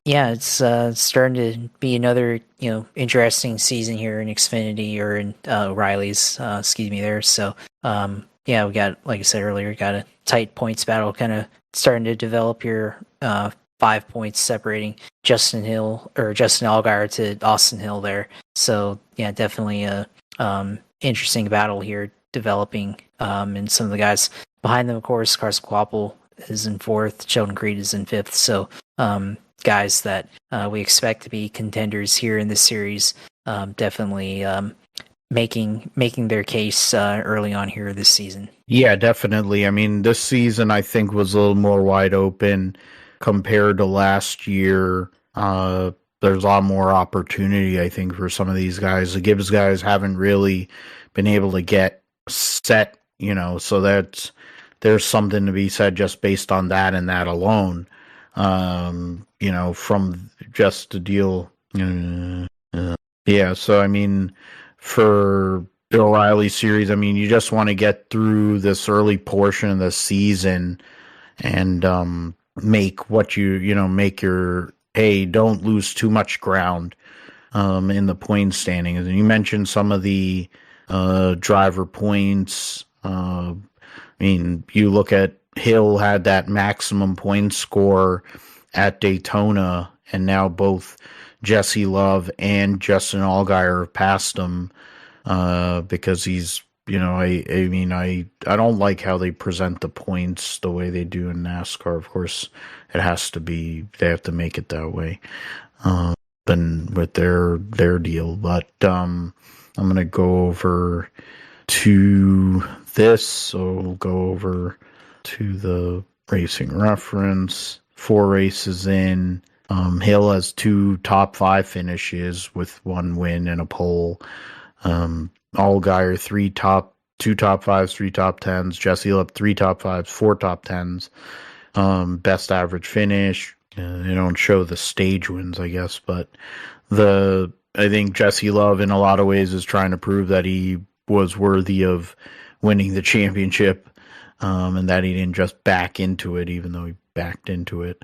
yeah, it's starting to be another interesting season here in Xfinity or in O'Reilly's. Excuse me there. So yeah, we got, like I said earlier, got a tight points battle kind of starting to develop here. 5 points separating Justin Allgaier to Austin Hill there. So yeah, definitely a interesting battle here developing. And some of the guys behind them, of course, Carson Quapple is in 4th, Sheldon Creed is in 5th. So guys that we expect to be contenders here in this series, definitely making their case early on here this season. Yeah, definitely. I mean, this season I think was a little more wide open compared to last year. There's a lot more opportunity, I think, for some of these guys. The Gibbs guys haven't really been able to get set, so there's something to be said just based on that and that alone. From just the deal. Yeah, so I mean, for the O'Reilly series, I mean, you just want to get through this early portion of the season and make what make your, hey, don't lose too much ground in the point standings. And you mentioned some of the driver points. I mean, you look at Hill had that maximum point score at Daytona, and now both Jesse Love and Justin Allgaier have passed him because he's, I don't like how they present the points the way they do in NASCAR. Of course, they have to make it that way than with their deal. But I'm going to go over to this, so we'll go over to the racing reference. 4 races in. Hill has 2 top 5 finishes with 1 win and a pole. Allgaier 2 top 5s, 3 top 10s. Jesse Love 3 top 5s, 4 top 10s. Best average finish. They don't show the stage wins, I guess, but I think Jesse Love in a lot of ways is trying to prove that he was worthy of winning the championship, and that he didn't just back into it, even though he backed into it.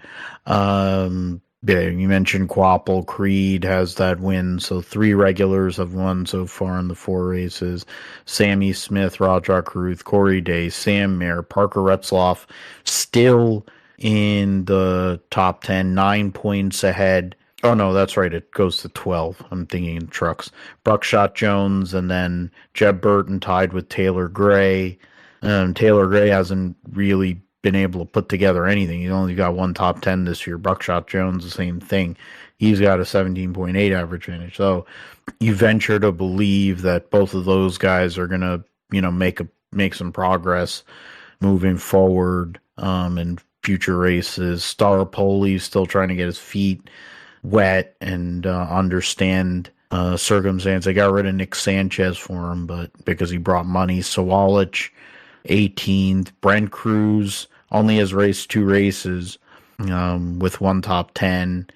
Yeah, you mentioned Quapple. Creed has that win, so 3 regulars have won so far in the 4 races. Sammy Smith, Rajah Caruth, Corey Day, Sam Mayer, Parker Retzloff still in the top 10, 9 points ahead. Oh, no, that's right. It goes to 12. I'm thinking trucks. Buckshot Jones, and then Jeb Burton tied with Taylor Gray. Taylor Gray hasn't really been able to put together anything. He's only got 1 top 10 this year. Buckshot Jones, the same thing. He's got a 17.8 average finish. So you venture to believe that both of those guys are going to, make some progress moving forward in future races. Star Pole still trying to get his feet wet and understand circumstance. They got rid of Nick Sanchez for him, but because he brought money. Sawalich 18th. Brent Cruz only has raced 2 races with 1 top 10.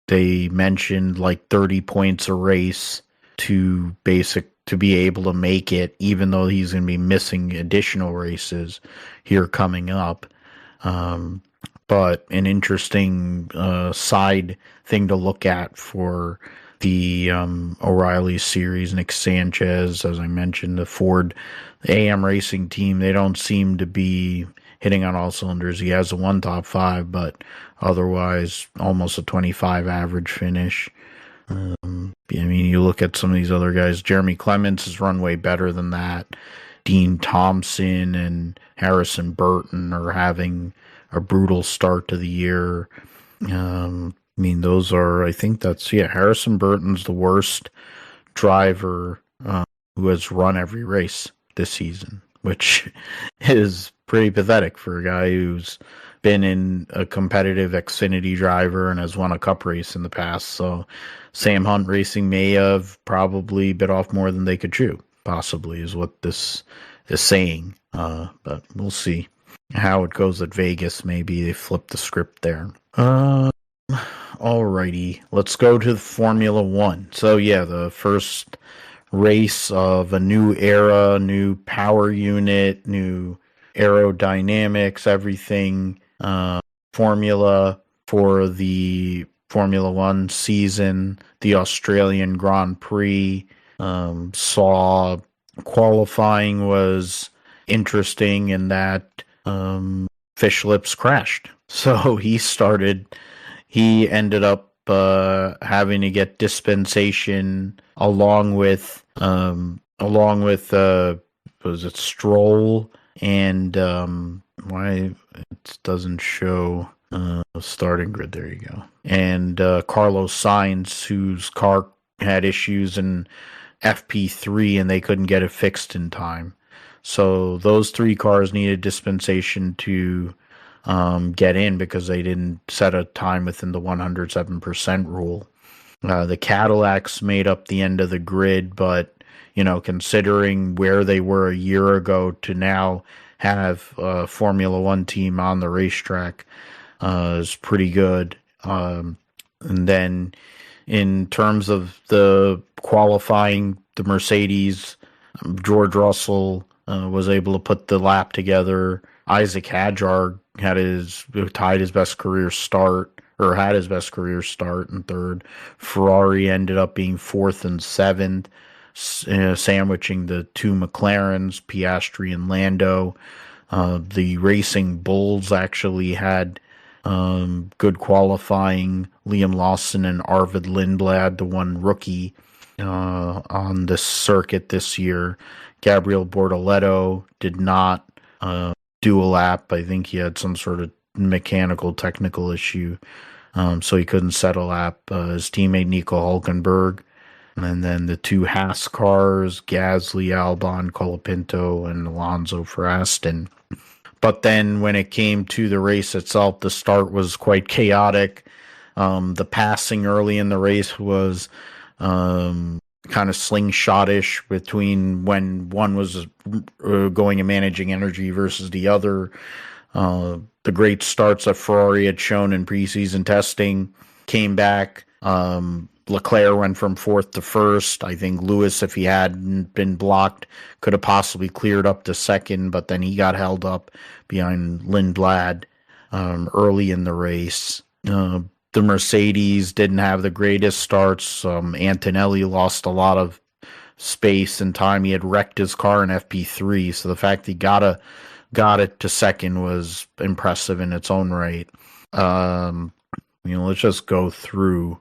They mentioned like 30 points a race to be able to make it, even though he's going to be missing additional races here coming up. But an interesting side thing to look at for the O'Reilly series, Nick Sanchez, as I mentioned, the Ford AM Racing team, they don't seem to be hitting on all cylinders. He has a 1 top 5, but otherwise almost a 25 average finish. I mean, you look at some of these other guys. Jeremy Clements has run way better than that. Dean Thompson and Harrison Burton are having a brutal start to the year. I mean, Harrison Burton's the worst driver who has run every race this season. which is pretty pathetic for a guy who's been in a competitive Xfinity driver and has won a cup race in the past. So Sam Hunt Racing may have probably bit off more than they could chew, possibly, is what this is saying. But we'll see how it goes at Vegas. Maybe they flip the script there. Alrighty, let's go to the Formula One. So yeah, the first race of a new era, new power unit, new aerodynamics, everything. Formula for the Formula One season, the Australian Grand Prix. Saw qualifying was interesting in that Fish Lips crashed. So he ended up having to get dispensation along with was it Stroll and why it doesn't show starting grid. There you go. And Carlos Sainz, whose car had issues in FP3 and they couldn't get it fixed in time. So those three cars needed dispensation to get in because they didn't set a time within the 107% rule. The Cadillacs made up the end of the grid, but considering where they were a year ago to now have a Formula One team on the racetrack is pretty good. And then in terms of the qualifying, the Mercedes, George Russell was able to put the lap together. Isaac Hadjar had his best career start in third. Ferrari ended up being fourth and seventh, sandwiching the two McLarens, Piastri and Lando. The Racing Bulls actually had good qualifying. Liam Lawson and Arvid Lindblad, the one rookie on this circuit this year. Gabriel Bortoleto did not do a lap. I think he had some sort of mechanical technical issue, so he couldn't set a lap. His teammate Nico Hulkenberg, and then the two Haas cars, Gasly, Albon, Colapinto, and Alonso for Aston. But then when it came to the race itself, the start was quite chaotic. The passing early in the race was kind of slingshot-ish between when one was going and managing energy versus the other. The great starts that Ferrari had shown in preseason testing came back. Leclerc went from fourth to first. I think Lewis, if he hadn't been blocked, could have possibly cleared up to second, but then he got held up behind Lindblad early in the race. The Mercedes didn't have the greatest starts. Antonelli lost a lot of space and time. He had wrecked his car in FP3, so the fact he got it to second was impressive in its own right. Let's just go through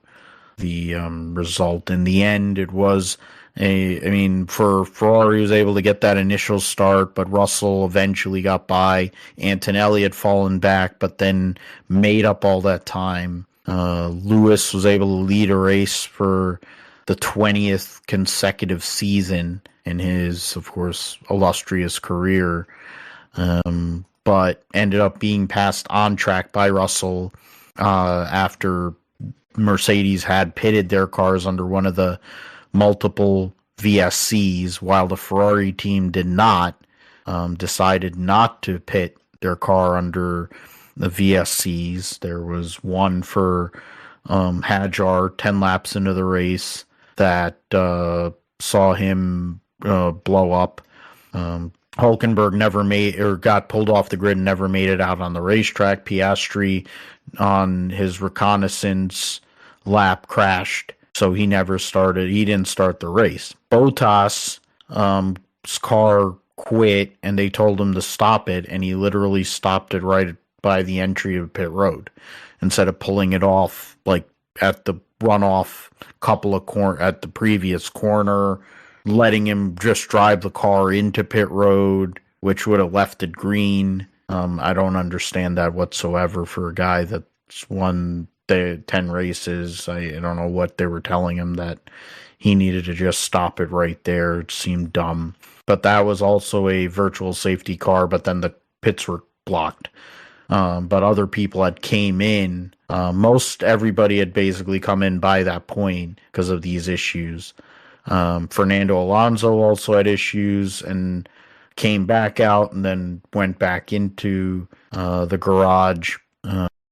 the result. In the end, it was for Ferrari was able to get that initial start, but Russell eventually got by. Antonelli had fallen back, but then made up all that time. Lewis was able to lead a race for the 20th consecutive season in his, of course, illustrious career, but ended up being passed on track by Russell after Mercedes had pitted their cars under one of the multiple VSCs, while the Ferrari team did not, decided not to pit their car under the VSCs. There was one for Hadjar 10 laps into the race that saw him blow up. Hulkenberg never made or got pulled off the grid and never made it out on the racetrack. Piastri on his reconnaissance lap crashed, so he never started. He didn't start the race. Bottas' car quit and they told him to stop it, and he literally stopped it right by the entry of pit road instead of pulling it off like at the runoff couple of at the previous corner, letting him just drive the car into pit road, which would have left it green. I don't understand that whatsoever for a guy that's won the 10 races. I don't know what they were telling him, that he needed to just stop it right there. It seemed dumb. but that was also a virtual safety car, but then the pits were blocked. But other people had came in. Most everybody had basically come in by that point because of these issues. Fernando Alonso also had issues and came back out and then went back into the garage.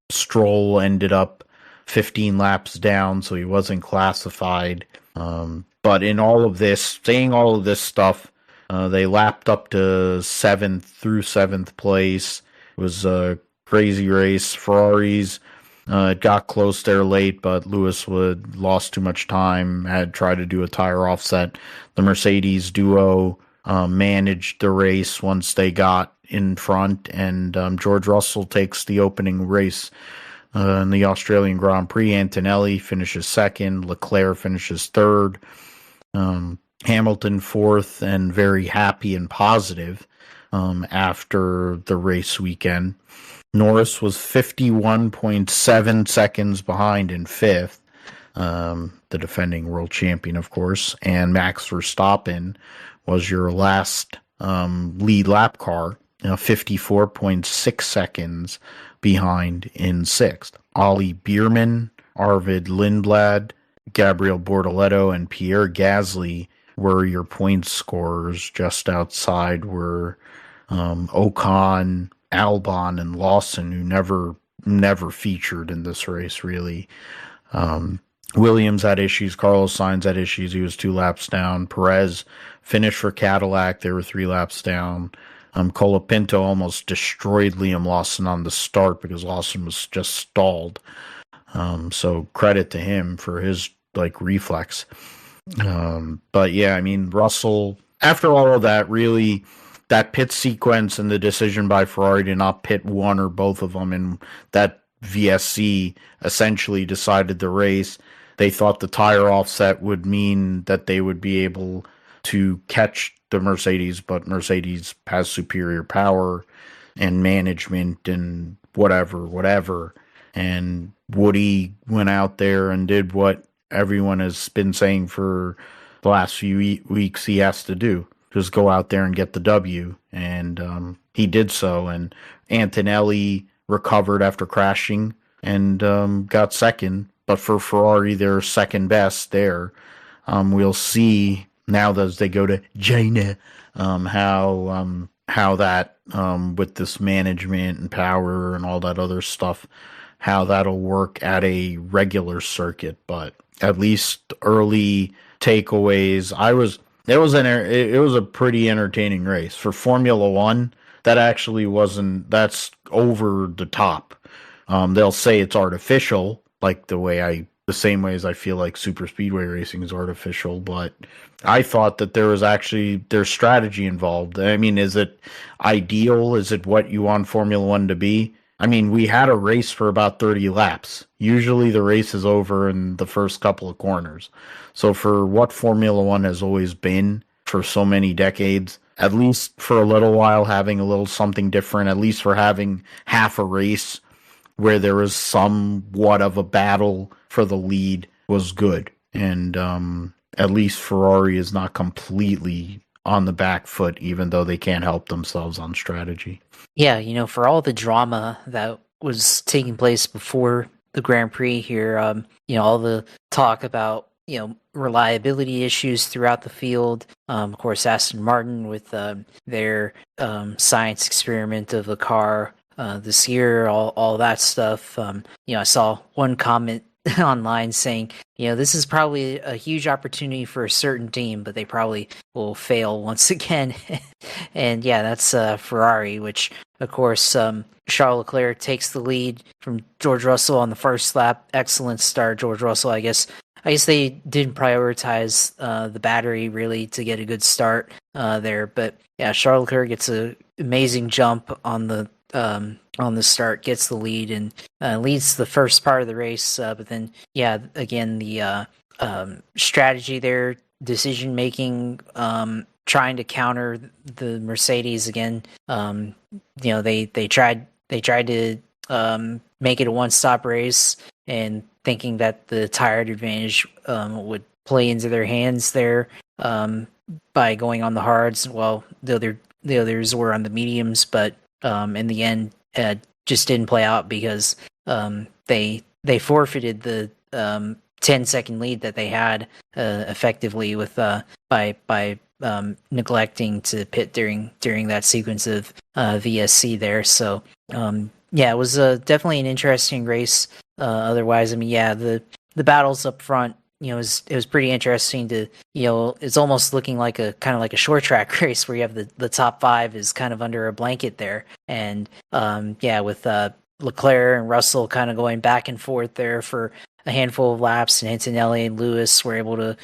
Stroll ended up 15 laps down, so he wasn't classified. But in all of this, saying all of this stuff, they lapped up to seventh place. It was a crazy race. Ferraris it got close there late, but Lewis would lost too much time, had tried to do a tire offset. The Mercedes duo managed the race once they got in front, and George Russell takes the opening race in the Australian Grand Prix. Antonelli finishes second, Leclerc finishes third, Hamilton fourth, and very happy and positive after the race weekend. Norris was 51.7 seconds behind in fifth, the defending world champion, of course, and Max Verstappen was your last lead lap car, 54.6 seconds behind in sixth. Ollie Bierman, Arvid Lindblad, Gabriel Bortoleto, and Pierre Gasly were your point scorers. Just outside were Ocon, Albon, and Lawson, who never featured in this race, really. Williams had issues. Carlos Sainz had issues. He was 2 laps down. Perez finished for Cadillac. They were 3 laps down. Colapinto almost destroyed Liam Lawson on the start because Lawson was just stalled. So credit to him for his reflex. But yeah, I mean, Russell, after all of that, really, that pit sequence and the decision by Ferrari to not pit one or both of them in that VSC essentially decided the race. They thought the tire offset would mean that they would be able to catch the Mercedes, but Mercedes has superior power and management and whatever. And Woody went out there and did what everyone has been saying for the last few weeks he has to do. Just go out there and get the W. And he did so. And Antonelli recovered after crashing and got second. But for Ferrari, they're second best there. We'll see now as they go to China how that with this management and power and all that other stuff, how that'll work at a regular circuit. But at least early takeaways, it was a pretty entertaining race for Formula One. That actually wasn't. That's over the top. They'll say it's artificial, like the same way as I feel like super speedway racing is artificial. But I thought that there's strategy involved. I mean, is it ideal? Is it what you want Formula One to be? I mean, we had a race for about 30 laps. Usually the race is over in the first couple of corners. So for what Formula One has always been for so many decades, at least for a little while having a little something different, at least for having half a race where there was somewhat of a battle for the lead was good. And at least Ferrari is not completely on the back foot, even though they can't help themselves on strategy. Yeah, for all the drama that was taking place before the Grand Prix here, all the talk about, reliability issues throughout the field. Of course, Aston Martin with their science experiment of a car this year, all that stuff. I saw one comment online saying, this is probably a huge opportunity for a certain team, but they probably will fail once again. And yeah, that's Ferrari, which of course Charles Leclerc takes the lead from George Russell on the first lap. Excellent start, George Russell. I guess they didn't prioritize the battery really to get a good start there, but yeah, Charles Leclerc gets an amazing jump on the start, gets the lead, and leads the first part of the race. But then, yeah, again, the strategy there, decision making, trying to counter the Mercedes again. They tried to make it a one-stop race, and thinking that the tire advantage would play into their hands there. by going on the hards, while the others were on the mediums. But in the end, just didn't play out because they forfeited the 10-second lead that they had effectively with by neglecting to pit during that sequence of VSC there. So yeah, it was definitely an interesting race. Otherwise, I mean, yeah, the battles up front, it was pretty interesting to, it's almost looking like a kind of like a short track race where you have the top five is kind of under a blanket there. And yeah, with Leclerc and Russell kind of going back and forth there for a handful of laps, and Antonelli and Lewis were able to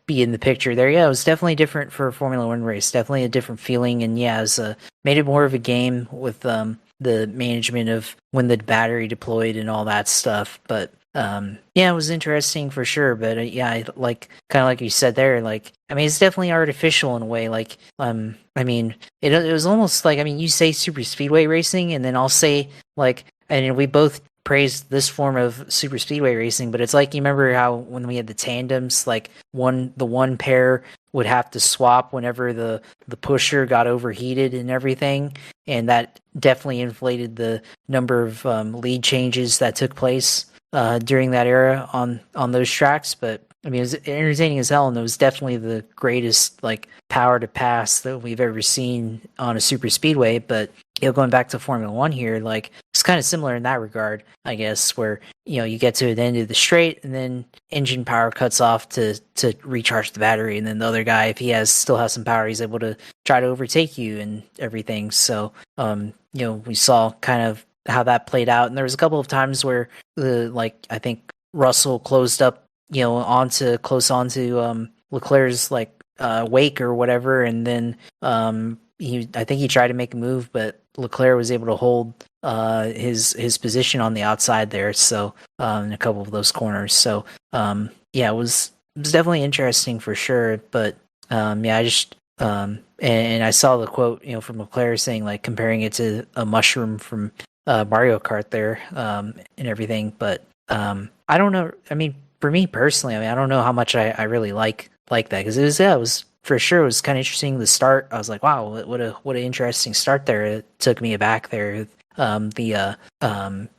be in the picture there. Yeah, it was definitely different for a Formula One race. Definitely a different feeling, and yeah, it was, made it more of a game with the management of when the battery deployed and all that stuff. But yeah, it was interesting for sure. But yeah, kind of like you said there, like, I mean, it's definitely artificial in a way. Like, I mean, it was almost like, I mean, you say super speedway racing, and then I'll say like, and we both praised this form of super speedway racing, but it's like, you remember how when we had the tandems, like the one pair would have to swap whenever the pusher got overheated and everything, and that definitely inflated the number of lead changes that took place during that era on those tracks. But I mean, it was entertaining as hell, and it was definitely the greatest like power to pass that we've ever seen on a super speedway. But going back to Formula One here, like, it's kind of similar in that regard, I guess, where you get to the end of the straight, and then engine power cuts off to recharge the battery, and then the other guy, if he still has some power, he's able to try to overtake you and everything. So we saw kind of how that played out, and there was a couple of times where I think Russell closed up close onto Leclerc's wake or whatever, and then I think he tried to make a move, but Leclerc was able to hold his position on the outside there. So in a couple of those corners. So yeah, it was definitely interesting for sure. But yeah, I just and I saw the quote from Leclerc saying, like, comparing it to a mushroom from Mario Kart there and everything. But I don't know. I mean, for me personally, I mean, I don't know how much I really like that, because it was for sure, it was kind of interesting. The start, I was like, wow, what an interesting start there. It took me aback there.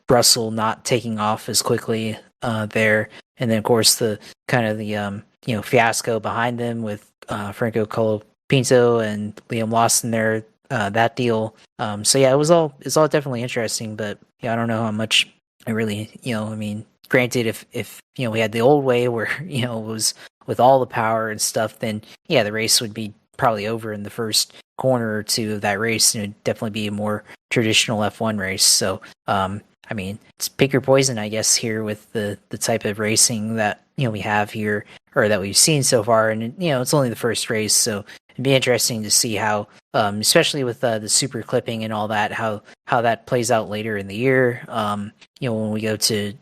Russell not taking off as quickly there, and then of course the kind of the fiasco behind them with Franco Colapinto and Liam Lawson there. That deal. So yeah, it's all definitely interesting. But yeah, I don't know how much I really I mean, granted, if we had the old way where it was with all the power and stuff, then yeah, the race would be probably over in the first corner or two of that race, and it'd definitely be a more traditional F1 race. So I mean, it's pick your poison, I guess, here with the type of racing that we have here, or that we've seen so far, and it's only the first race, so it'd be interesting to see how, especially with the super clipping and all that, how that plays out later in the year. When we go to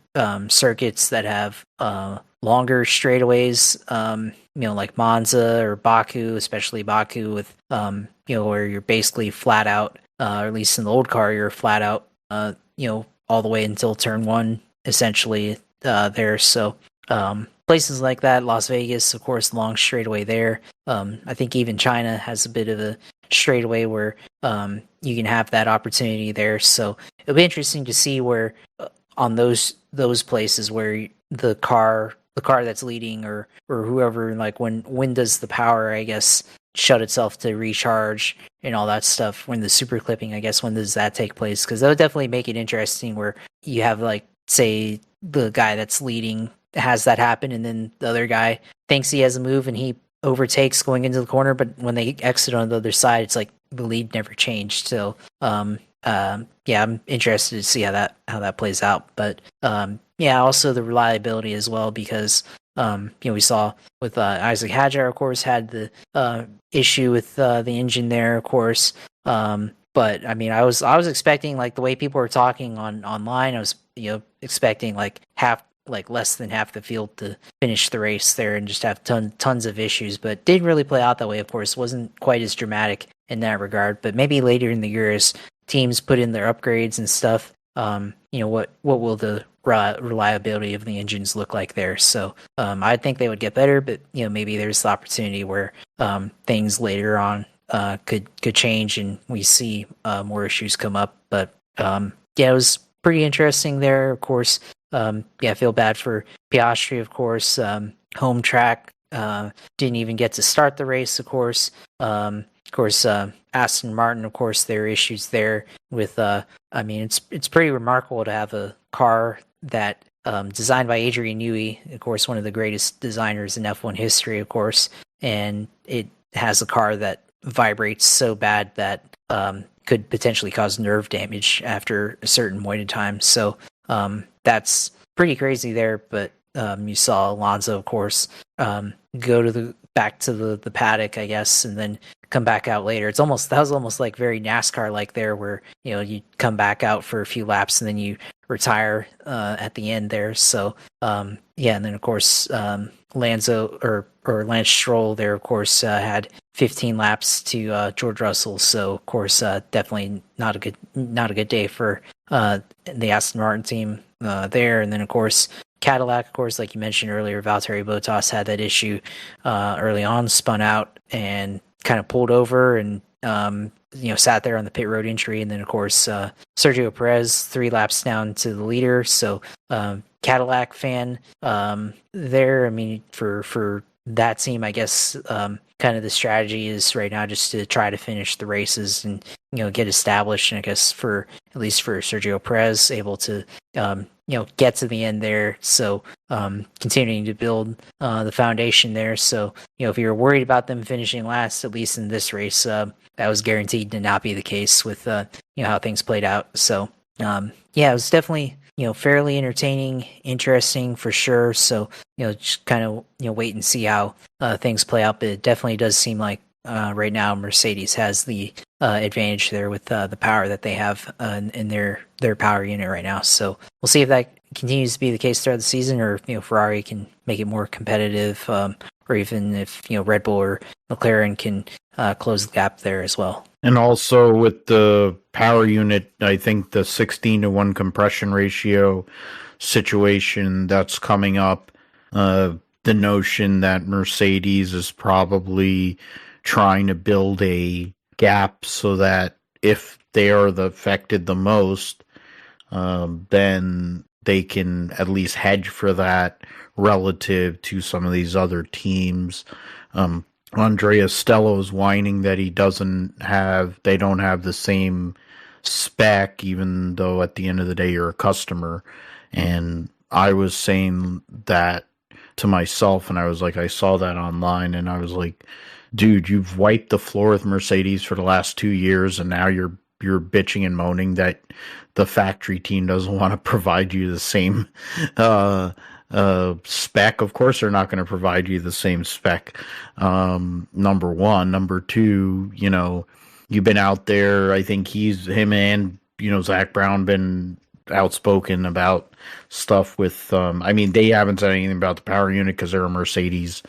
circuits that have longer straightaways, like Monza or Baku, especially Baku, with where you're basically flat out, or at least in the old car, you're flat out, all the way until turn one, essentially there. So places like that, Las Vegas, of course, long straightaway there. I think even China has a bit of a straightaway where you can have that opportunity there. So it'll be interesting to see where on those places where the car that's leading, or whoever, like, when does the power, I guess, shut itself to recharge and all that stuff, when the super clipping, I guess, when does that take place? Because that would definitely make it interesting where you have, like, say the guy that's leading has that happen, and then the other guy thinks he has a move and he overtakes going into the corner, but when they exit on the other side, it's like the lead never changed. So yeah, I'm interested to see how that plays out. But yeah, also the reliability as well, because we saw with Isaac Hadjar, of course, had the issue with the engine there, of course. But I mean, I was expecting, like, the way people were talking online, I was expecting less than half the field to finish the race there and just have tons of issues, but didn't really play out that way. Of course, wasn't quite as dramatic in that regard, but maybe later in the year, as teams put in their upgrades and stuff, what will the reliability of the engines look like there. So I think they would get better, but maybe there's the opportunity where things later on could change and we see more issues come up. But it was pretty interesting there. Of course, I feel bad for Piastri. Of course, home track, didn't even get to start the race. Of course, Aston Martin. Of course, there are issues there with. It's pretty remarkable to have a car that designed by Adrian Newey, of course, one of the greatest designers in F1 history, of course, and it has a car that vibrates so bad that could potentially cause nerve damage after a certain point in time. So that's pretty crazy there. But you saw Alonso, of course, go back to the paddock, I guess, and then come back out later. That was almost like very NASCAR like there, where you come back out for a few laps and then you retire at the end there. So and then of course Lance Stroll there, of course, had 15 laps to George Russell. So of course definitely not a good day for the Aston Martin team there. And then of course Cadillac, of course, like you mentioned earlier, Valtteri Bottas had that issue early on, spun out and kind of pulled over and sat there on the pit road entry. And then of course Sergio Perez 3 laps down to the leader. So Cadillac fan there. I mean, for that team, I guess kind of the strategy is right now just to try to finish the races and get established. And I guess at least for Sergio Perez, able to get to the end there. So continuing to build the foundation there. So if you were worried about them finishing last, at least in this race, that was guaranteed to not be the case with how things played out. So it was definitely fairly entertaining, interesting for sure. So just kind of wait and see how things play out. But it definitely does seem like right now Mercedes has the advantage there with the power that they have in their power unit right now. So we'll see if that continues to be the case throughout the season, or Ferrari can make it more competitive, or even if Red Bull or McLaren can close the gap there as well. And also with the power unit, I think the 16-to-1 compression ratio situation that's coming up, the notion that Mercedes is probably trying to build a gap so that if they are affected the most, then they can at least hedge for that relative to some of these other teams. Andrea Stello's whining that they don't have the same spec, even though at the end of the day you're a customer. And I was saying that to myself, and I was like, I saw that online, and I was like, dude, you've wiped the floor with Mercedes for the last 2 years, and now you're bitching and moaning that the factory team doesn't want to provide you the same spec. Of course they're not going to provide you the same spec. Number one. Number two, you've been out there. I think him and Zach Brown been outspoken about stuff with they haven't said anything about the power unit because they're a Mercedes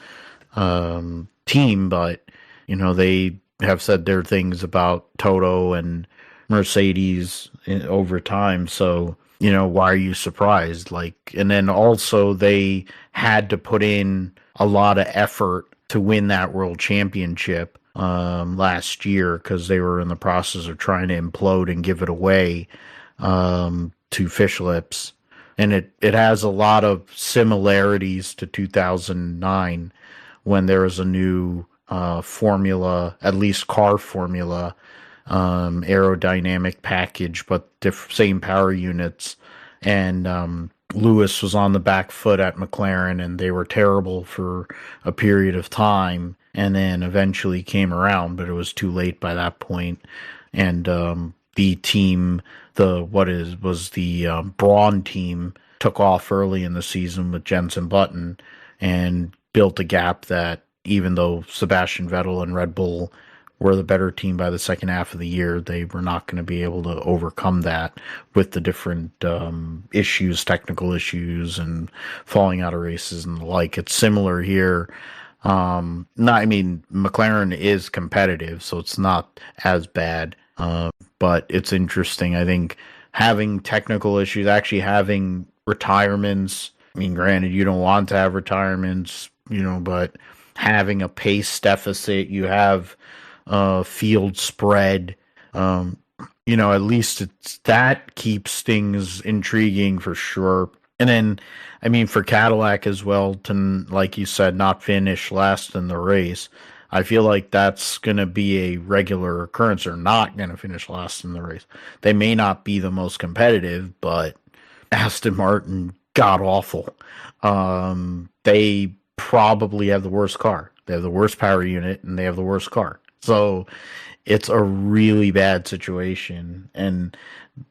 team, but they have said their things about Toto and Mercedes over time. So why are you surprised? And then also they had to put in a lot of effort to win that world championship last year because they were in the process of trying to implode and give it away to fish lips. And it has a lot of similarities to 2009 when there was a new formula, at least car formula, aerodynamic package, but same power units. And Lewis was on the back foot at McLaren, and they were terrible for a period of time, and then eventually came around, but it was too late by that point. And the team, the Braun team, took off early in the season with Jenson Button and built a gap that, even though Sebastian Vettel and Red Bull were the better team by the second half of the year, they were not going to be able to overcome that with the different technical issues and falling out of races and the like. It's similar here. McLaren is competitive, so it's not as bad, but it's interesting. I think having technical issues, actually having retirements. I mean, granted, you don't want to have retirements, but having a pace deficit, you have field spread. At least that keeps things intriguing for sure. And then, I mean, for Cadillac as well, to, like you said, not finish last in the race, I feel like that's going to be a regular occurrence. They're not going to finish last in the race. They may not be the most competitive, but Aston Martin, god awful. They probably have the worst car. They have the worst power unit, and they have the worst car. So it's a really bad situation. And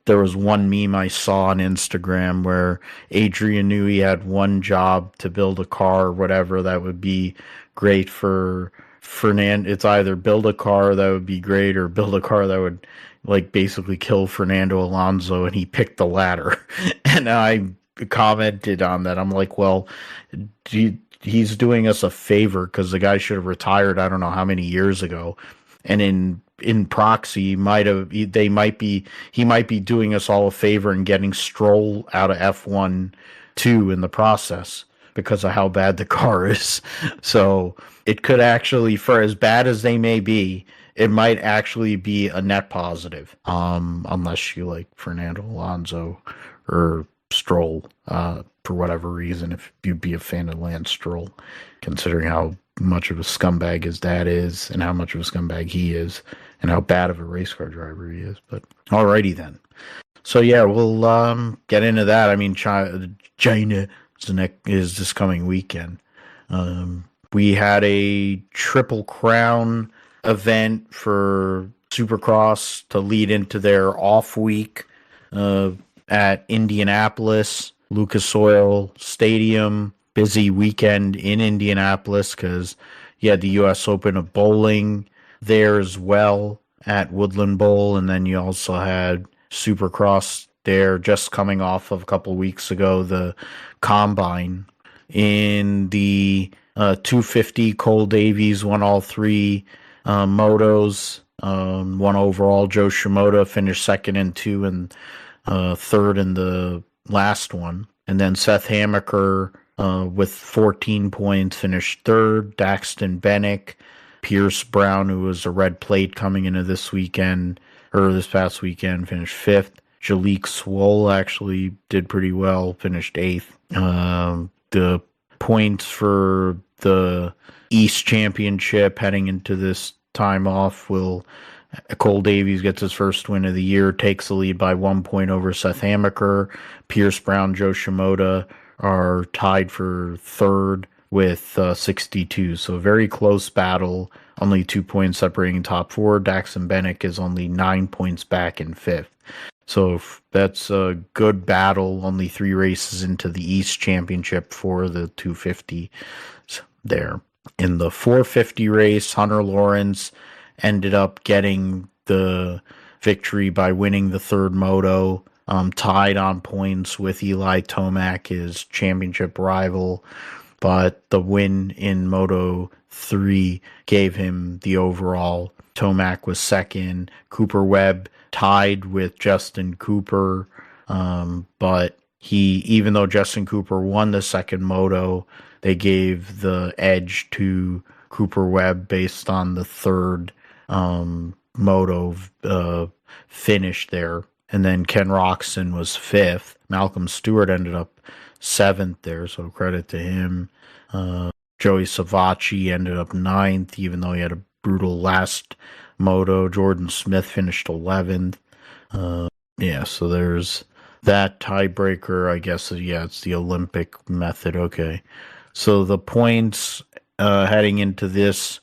there was one meme I saw on Instagram where Adrian knew he had one job to build a car or whatever that would be great for Fernando. It's either build a car that would be great or build a car that would basically kill Fernando Alonso, and he picked the latter. And I commented on that. I'm like, well, he's doing us a favor because the guy should have retired I don't know how many years ago. And in proxy, he might be doing us all a favor and getting Stroll out of F1 too in the process because of how bad the car is. So it could actually, for as bad as they may be, it might actually be a net positive. Unless you like Fernando Alonso or Stroll, for whatever reason, if you'd be a fan of Lance Stroll, considering how much of a scumbag his dad is and how much of a scumbag he is and how bad of a race car driver he is. But alrighty then. So yeah, we'll get into that. I mean, China is this coming weekend. We had a Triple Crown event for Supercross to lead into their off week at Indianapolis, Lucas Oil Stadium. Busy weekend in Indianapolis because you had the U.S. Open of bowling there as well at Woodland Bowl, and then you also had Supercross there just coming off of a couple weeks ago, the Combine. In the 250, Cole Davies won all three motos, one overall. Joe Shimoda finished second in two and third in the last one. And then Seth Hammaker with 14 points finished third. Daxton Bennick, Pierce Brown, who was a red plate coming into this past weekend, finished fifth. Jalik Swoll actually did pretty well, finished eighth. The points for the East Championship heading into this time off Cole Davies gets his first win of the year, takes the lead by 1 point over Seth Hammaker. Pierce Brown, Joe Shimoda are tied for third with 62. So a very close battle, only 2 points separating top four. Daxton Bennick is only 9 points back in fifth. So that's a good battle, only 3 races into the East Championship for the 250 there. In the 450 race, Hunter Lawrence ended up getting the victory by winning the third moto, tied on points with Eli Tomac, his championship rival, but the win in Moto 3 gave him the overall. Tomac was second. Cooper Webb tied with Justin Cooper, but even though Justin Cooper won the second moto, they gave the edge to Cooper Webb based on the third moto finish there. And then Ken Roczen was fifth. Malcolm Stewart ended up seventh there, so credit to him. Joey Savacci ended up ninth, even though he had a brutal last moto. Jordan Smith finished 11th. So there's that tiebreaker, I guess. It's the Olympic method. Okay. So the points heading into this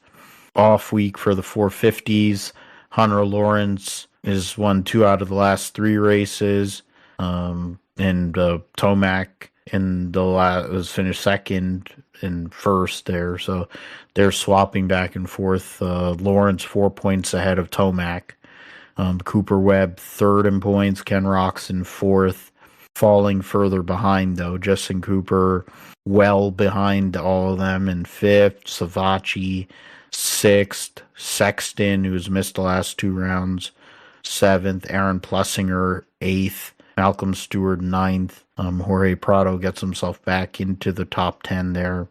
off week for the 450s, Hunter Lawrence has won 2 out of the last 3 races, and Tomac was finished second and first there, so they're swapping back and forth. Lawrence 4 points ahead of Tomac. Cooper Webb third in points, Ken Roczen fourth, falling further behind though. Justin Cooper well behind all of them in fifth. Savacci sixth. Sexton, who's missed the last 2 rounds, seventh. Aaron Plessinger eighth. Malcolm Stewart ninth. Jorge Prado gets himself back into the top 10 there.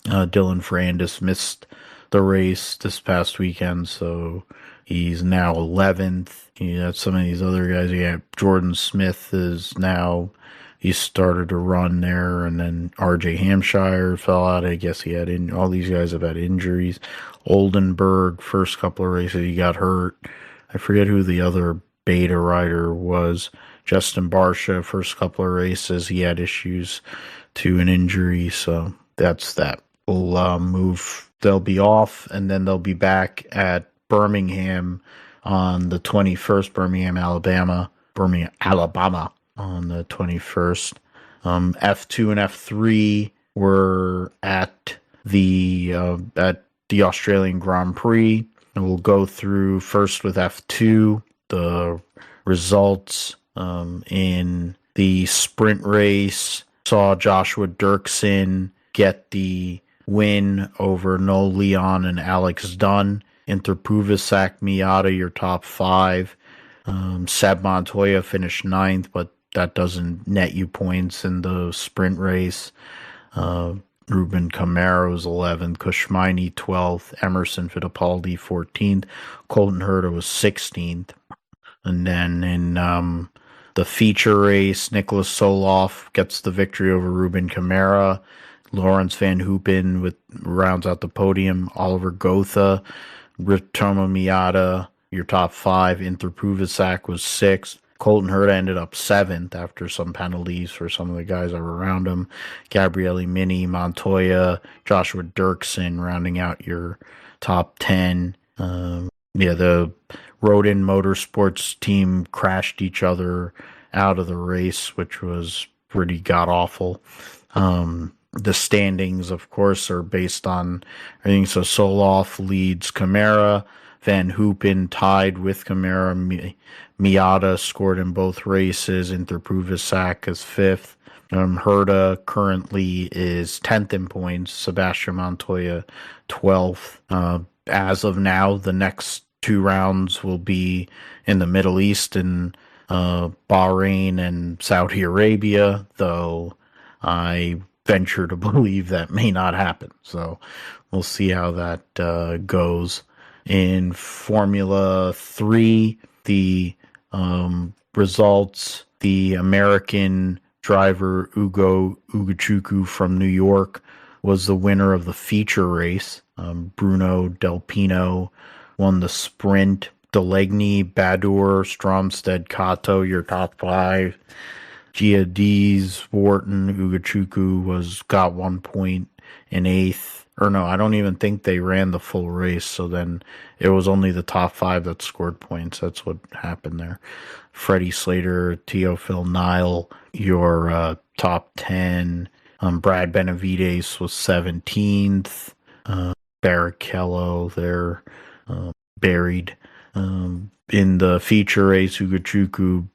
Dylan Ferrandis missed the race this past weekend, so he's now 11th. You got some of these other guys. Yeah, Jordan Smith is now, he started to run there, and then RJ Hampshire fell out. I guess he had all these guys have had injuries. Oldenburg, first couple of races, he got hurt. I forget who the other beta rider was. Justin Barsha, first couple of races, he had issues to an injury, so that's that. We'll move. They'll be off, and then they'll be back at Birmingham on the 21st. Birmingham, Alabama on the 21st. F2 and F3 were at the Australian Grand Prix, and we'll go through first with F2 the results. In the sprint race, saw Joshua Dirksen get the win over Noel Leon and Alex Dunn. Interpuvisak, Miata, your top 5. Seb Montoya finished 9th, but that doesn't net you points in the sprint race. Ruben Camaro was 11th, Kushmaini 12th, Emerson Fittipaldi 14th, Colton Herta was 16th. And then in the feature race, Nicholas Soloff gets the victory over Ruben Camara. Lawrence Van Hoopen rounds out the podium. Oliver Gotha, Ritomo Miata, your top 5. Interpuvisak was 6th. Colton Herta ended up 7th after some penalties for some of the guys that were around him. Gabriele Mini, Montoya, Joshua Dirksen rounding out your top 10. The Rodin Motorsports team crashed each other out of the race, which was pretty god-awful. The standings, of course, are based on everything. So Soloff leads Camara. Van Hoopen tied with Camara. Miata scored in both races. Interpuvisak is 5th. Herta currently is 10th in points. Sebastian Montoya 12th. As of now, the next 2 rounds will be in the Middle East and Bahrain and Saudi Arabia, though I venture to believe that may not happen. So we'll see how that goes. In Formula 3, the results, the American driver Ugo Ugochukwu from New York was the winner of the feature race. Bruno Delpino won the sprint. Delegny, Badur, Stromstead, Kato, your top 5. Giadiz, Wharton, Ugochukwu got 1 point in 8th. Or no, I don't even think they ran the full race, so then it was only the top 5 that scored points. That's what happened there. Freddie Slater, Teofil Nile, your top 10. Brad Benavides was 17th. Barrichello there, buried. In the feature race, Ugochukwu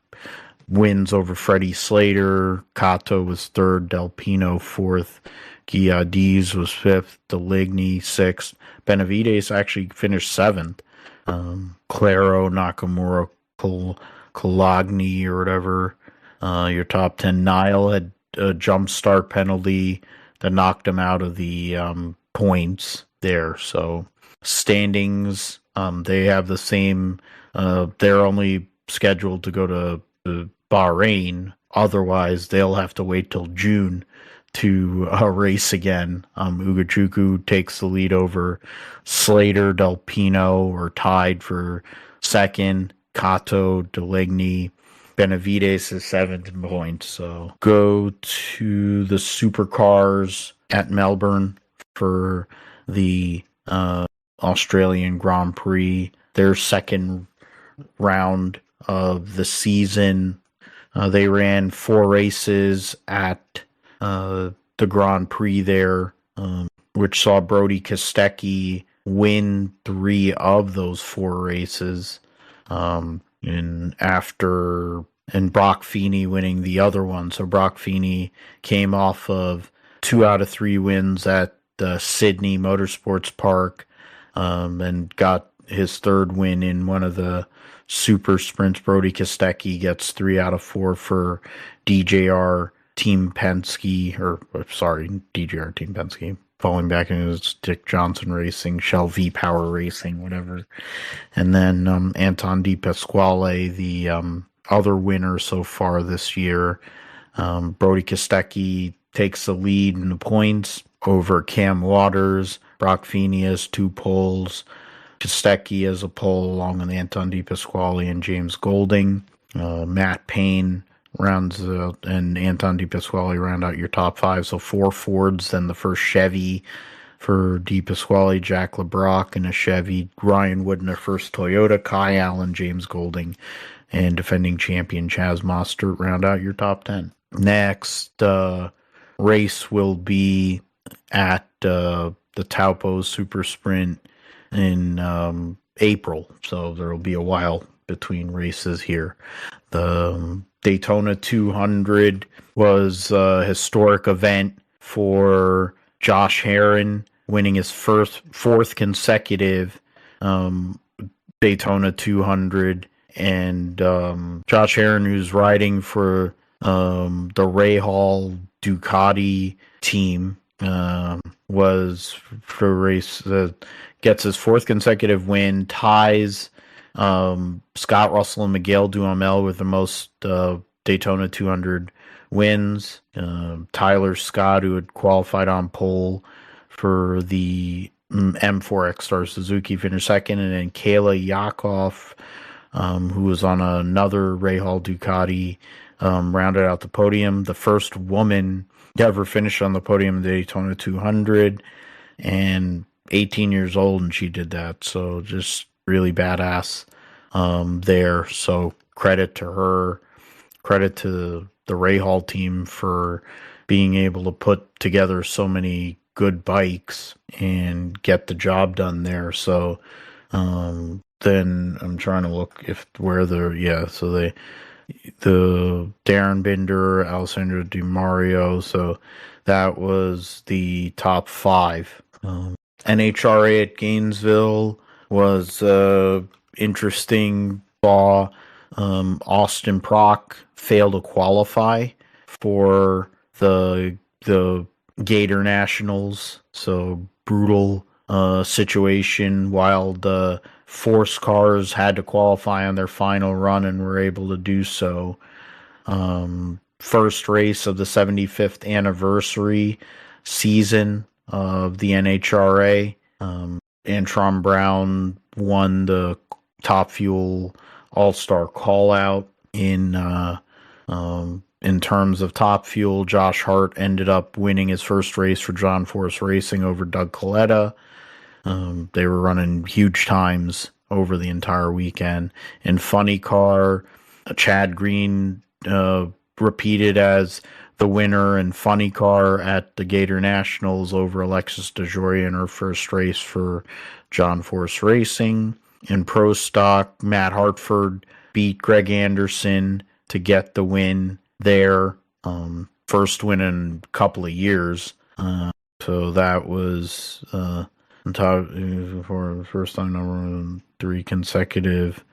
wins over Freddie Slater. Kato was 3rd, Delpino 4th. Giadiz was 5th, Deligny 6th. Benavides actually finished 7th. Claro, Nakamura, Colagny, or whatever, your top 10. Nile had a jump start penalty that knocked him out of the points there. So standings, they have the same. They're only scheduled to go to Bahrain. Otherwise, they'll have to wait till June to race again. Ugochukwu takes the lead over Slater, Delpino, or tied for 2nd. Kato, Deligny, Benavides is 7th in points. So go to the supercars at Melbourne for the Australian Grand Prix, their second round of the season. They ran 4 races at the Grand Prix there, which saw Brody Kostecki win 3 of those 4 races, and Brock Feeney winning the other one. So Brock Feeney came off of 2 out of 3 wins at the Sydney Motorsports Park, and got his 3rd win in one of the super sprints. Brody Kostecki gets 3 out of 4 for DJR Team Penske, DJR Team Penske. Falling back into Dick Johnson Racing, Shell V Power Racing, whatever. And then Anton De Pasquale, the other winner so far this year. Brody Kostecki takes the lead in the points over Cam Waters. Brock Feeney has 2 poles. Kostecki has a pole along with Anton De Pasquale and James Golding. Matt Payne rounds out, and Anton De Pasquale round out your top 5. So 4 Fords, then the first Chevy for De Pasquale, Jack LeBrock in a Chevy, Ryan Wood in a first Toyota, Kai Allen, James Golding, and defending champion Chaz Mostert round out your top 10. Next race will be at the Taupo Super Sprint in April, so there will be a while between races here. The Daytona 200 was a historic event for Josh Herrin, winning his fourth consecutive Daytona 200. And Josh Herrin, who's riding for the Ray Hall Ducati team, was for a race that gets his 4th consecutive win, ties Scott Russell and Miguel Duhamel with the most Daytona 200 wins. Tyler Scott, who had qualified on pole for the M4 X-Star Suzuki, finished 2nd, and then Kayla Yakov, who was on another Ray Hall Ducati, rounded out the podium. The first woman to ever finish on the podium in the Daytona 200, and 18 years old, and she did that. So just really badass there. So credit to her, credit to the Ray Hall team for being able to put together so many good bikes and get the job done there. So then I'm trying to look the Darren Binder, Alessandro Di Mario, so that was the top 5. NHRA at Gainesville was interesting. Austin Prock failed to qualify for the Gator Nationals, so brutal situation, while the Force cars had to qualify on their final run and were able to do so. First race of the 75th anniversary season of the NHRA. Antron Brown won the Top Fuel All-Star call-out. In terms of Top Fuel, Josh Hart ended up winning his first race for John Force Racing over Doug Coletta. They were running huge times over the entire weekend. In Funny Car, Chad Green repeated as the winner in Funny Car at the Gator Nationals over Alexis DeJoria in her first race for John Force Racing. In Pro Stock, Matt Hartford beat Greg Anderson to get the win there. First win in a couple of years. So that was for the first time in 3 consecutive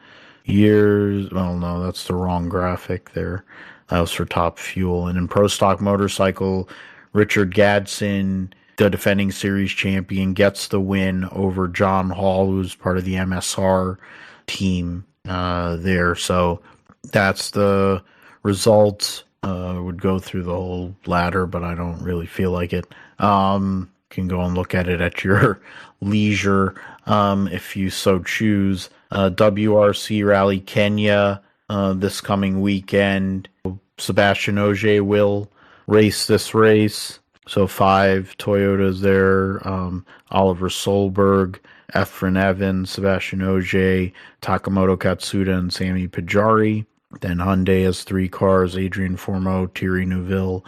years. Well, no, that's the wrong graphic there. That was for Top Fuel. And in Pro Stock Motorcycle, Richard Gadsden, the defending series champion, gets the win over John Hall, who's part of the MSR team there. So that's the results. Would go through the whole ladder, but I don't really feel like it. Can go and look at it at your leisure if you so choose. WRC Rally Kenya this coming weekend. Sebastian Ogier will race this race. So 5 Toyotas there. Oliver Solberg, Efren Evans, Sebastian Ogier, Takamoto Katsuda, and Sami Pajari. Then Hyundai has 3 cars: Adrian Formeau, Thierry Neuville,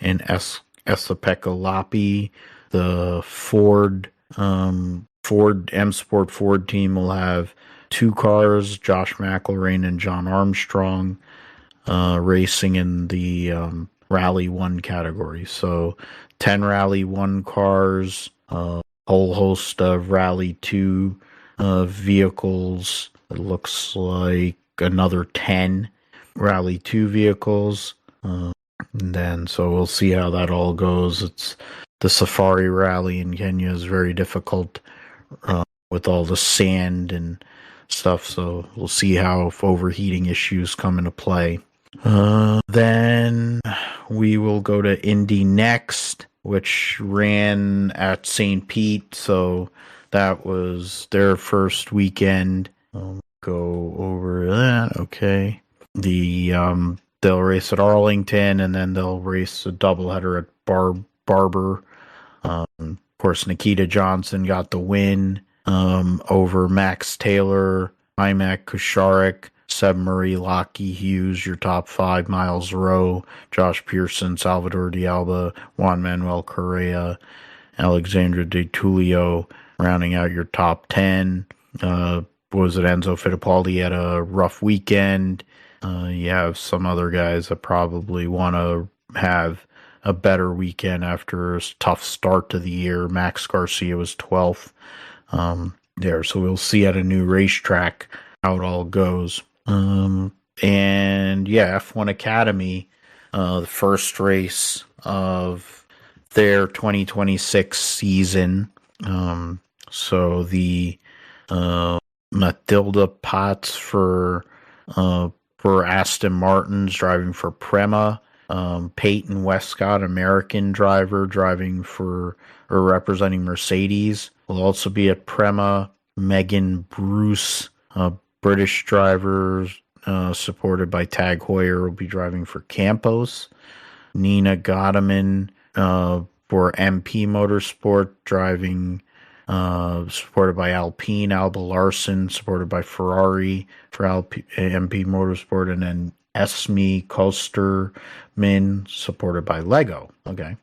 and Esa-Pekka Lappi. The Ford M Sport Ford team will have 2 cars: Josh McElrain and John Armstrong, racing in the Rally 1 category. So 10 Rally 1 cars, a whole host of Rally 2 vehicles It looks like another 10 Rally 2 vehicles. And then, so we'll see how that all goes. It's the Safari Rally in Kenya is very difficult with all the sand and stuff. So we'll see how if overheating issues come into play. Then we will go to Indy next, which ran at St. Pete. So that was their first weekend. Go over that. Okay. They'll race at Arlington, and then they'll race a doubleheader at Barber. Of course, Nikita Johnson got the win over Max Taylor, Imak Kusharik, Seb Murray, Lockie Hughes, your top 5, Miles Rowe, Josh Pearson, Salvador D'Alba, Juan Manuel Correa, Alexandra De Tulio, rounding out your top 10. Was it Enzo Fittipaldi had a rough weekend? You have some other guys that probably want to have a better weekend after a tough start to the year. Max Garcia was 12th there, so we'll see at a new racetrack how it all goes. And yeah, F1 Academy, the first race of their 2026 season. So the Matilda Potts for Aston Martin's driving for Prema. Peyton Westcott, American driver, driving for or representing Mercedes, will also be at Prema. Megan Bruce, British driver, supported by Tag Heuer, will be driving for Campos. Nina Godeman for MP Motorsport, driving supported by Alpine. Alba Larson, supported by Ferrari for MP Motorsport, and then Esme Kosterman, supported by Lego. Okay,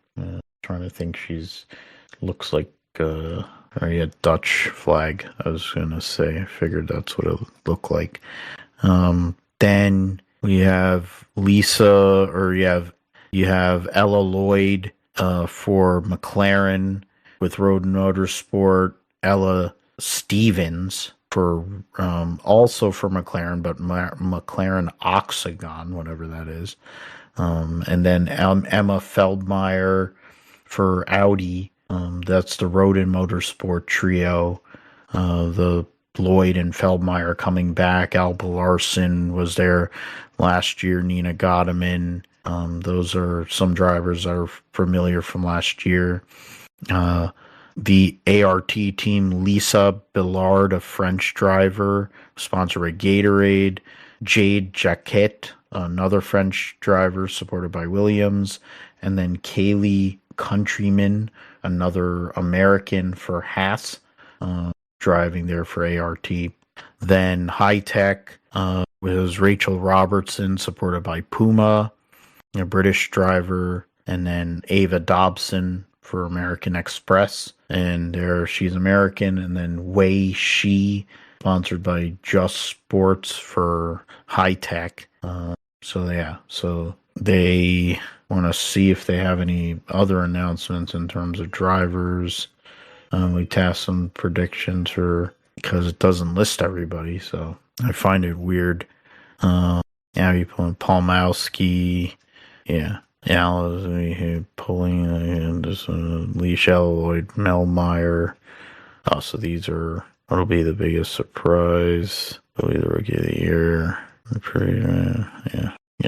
trying to think. Looks like a Dutch flag. I was gonna say. I figured that's what it looked like. Then we have Lisa, or you have Ella Lloyd for McLaren with Road Motorsport. Ella Stevens for also for McLaren, but McLaren Octagon, whatever that is. And then Emma Feldmeyer for Audi. That's the Road and Motorsport trio. The Lloyd and Feldmeyer coming back. Alba Larson was there last year. Nina Godeman. Those are some drivers that are familiar from last year. The ART team, Lisa Billard, a French driver, sponsored by Gatorade. Jade Jacquet, another French driver, supported by Williams. And then Kaylee Countryman, another American for Haas, driving there for ART. Then High Tech was Rachel Robertson, supported by Puma, a British driver. And then Ava Dobson for American Express, and she's American. And then Wei Shi, sponsored by Just Sports for High Tech. So they want to see if they have any other announcements in terms of drivers. We tasked some predictions because it doesn't list everybody, so I find it weird. You pulling Palmowski, pulling this Leash Lloyd, Mel Meyer. Oh, so that'll be the biggest surprise. It'll be the Rookie of the Year.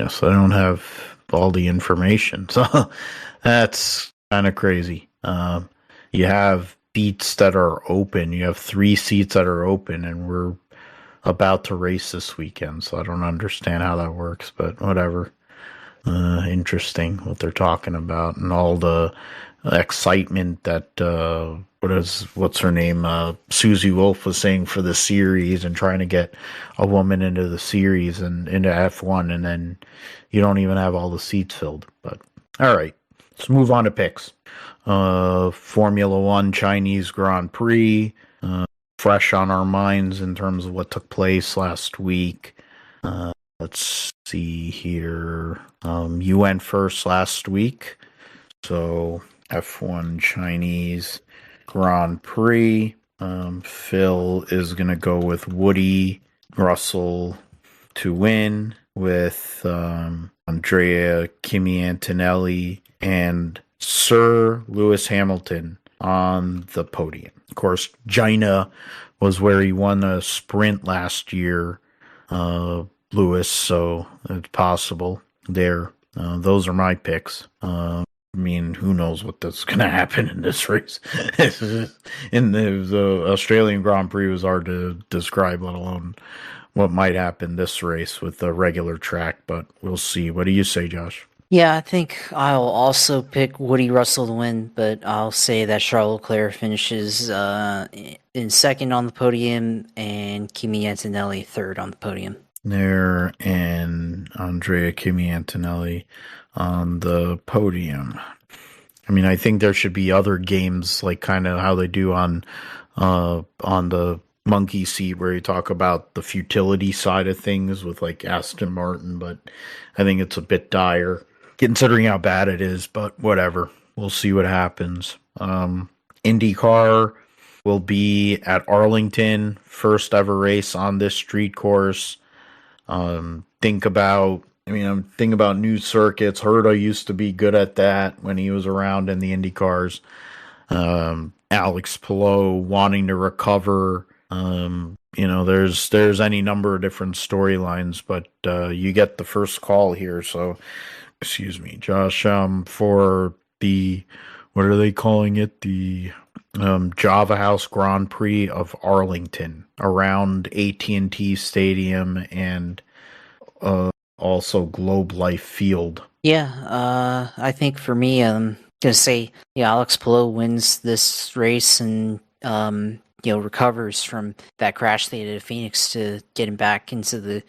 So I don't have all the information, so that's kind of crazy. You have seats that are open. You have 3 seats that are open, and we're about to race this weekend, so I don't understand how that works, but whatever. Interesting what they're talking about, and all the excitement that what's her name, Susie Wolf was saying for the series, and trying to get a woman into the series and into F1, and then you don't even have all the seats filled. But all right, let's move on to picks. Formula One Chinese Grand Prix, fresh on our minds in terms of what took place last week. Let's see here. You went first last week. So F1 Chinese Grand Prix. Phil is going to go with Woody Russell to win with Andrea Kimi Antonelli and Sir Lewis Hamilton on the podium. Of course, China was where he won a sprint last year, Lewis, so it's possible there. Those are my picks. I mean, who knows what's going to happen in this race? In the Australian Grand Prix was hard to describe, let alone what might happen this race with the regular track, but we'll see. What do you say, Josh? Yeah, I think I'll also pick Woody Russell to win, but I'll say that Charles Leclerc finishes in second on the podium and Kimi Antonelli third on the podium. There and Andrea Kimi Antonelli on the podium. I mean, I think there should be other games like kind of how they do on the monkey seat where you talk about the futility side of things with like Aston Martin, but I think it's a bit dire considering how bad it is, but whatever. We'll see what happens. IndyCar will be at Arlington, first ever race on this street course. Think about new circuits. Herta used to be good at that when he was around in the IndyCars. Alex Palou wanting to recover. There's any number of different storylines, but you get the first call here. So, excuse me, Josh, for the, what are they calling it? The Java House Grand Prix of Arlington around AT&T Stadium and also Globe Life Field. Yeah, I think for me, I'm gonna say Alex Palou wins this race and recovers from that crash they did at Phoenix to getting back into the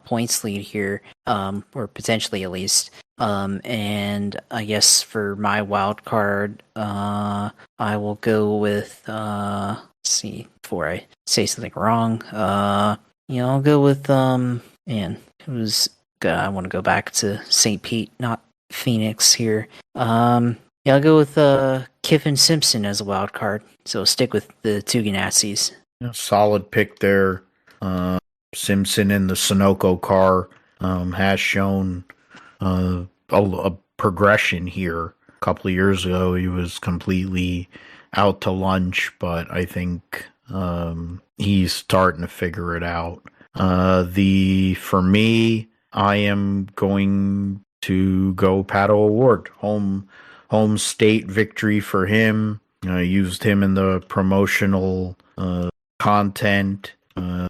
points lead here, or potentially at least. And I guess for my wild card, I will go with let's see, before I say something wrong, I'll go with it was I want to go back to St. Pete, not Phoenix here. I'll go with Kiffin Simpson as a wild card. So stick with the two Ganassis. Solid pick there. Simpson in the Sunoco car has shown a progression here. A couple of years ago, he was completely out to lunch, but I think he's starting to figure it out. For me, I am going to go Pato O'Ward. Home state victory for him. I used him in the promotional content. And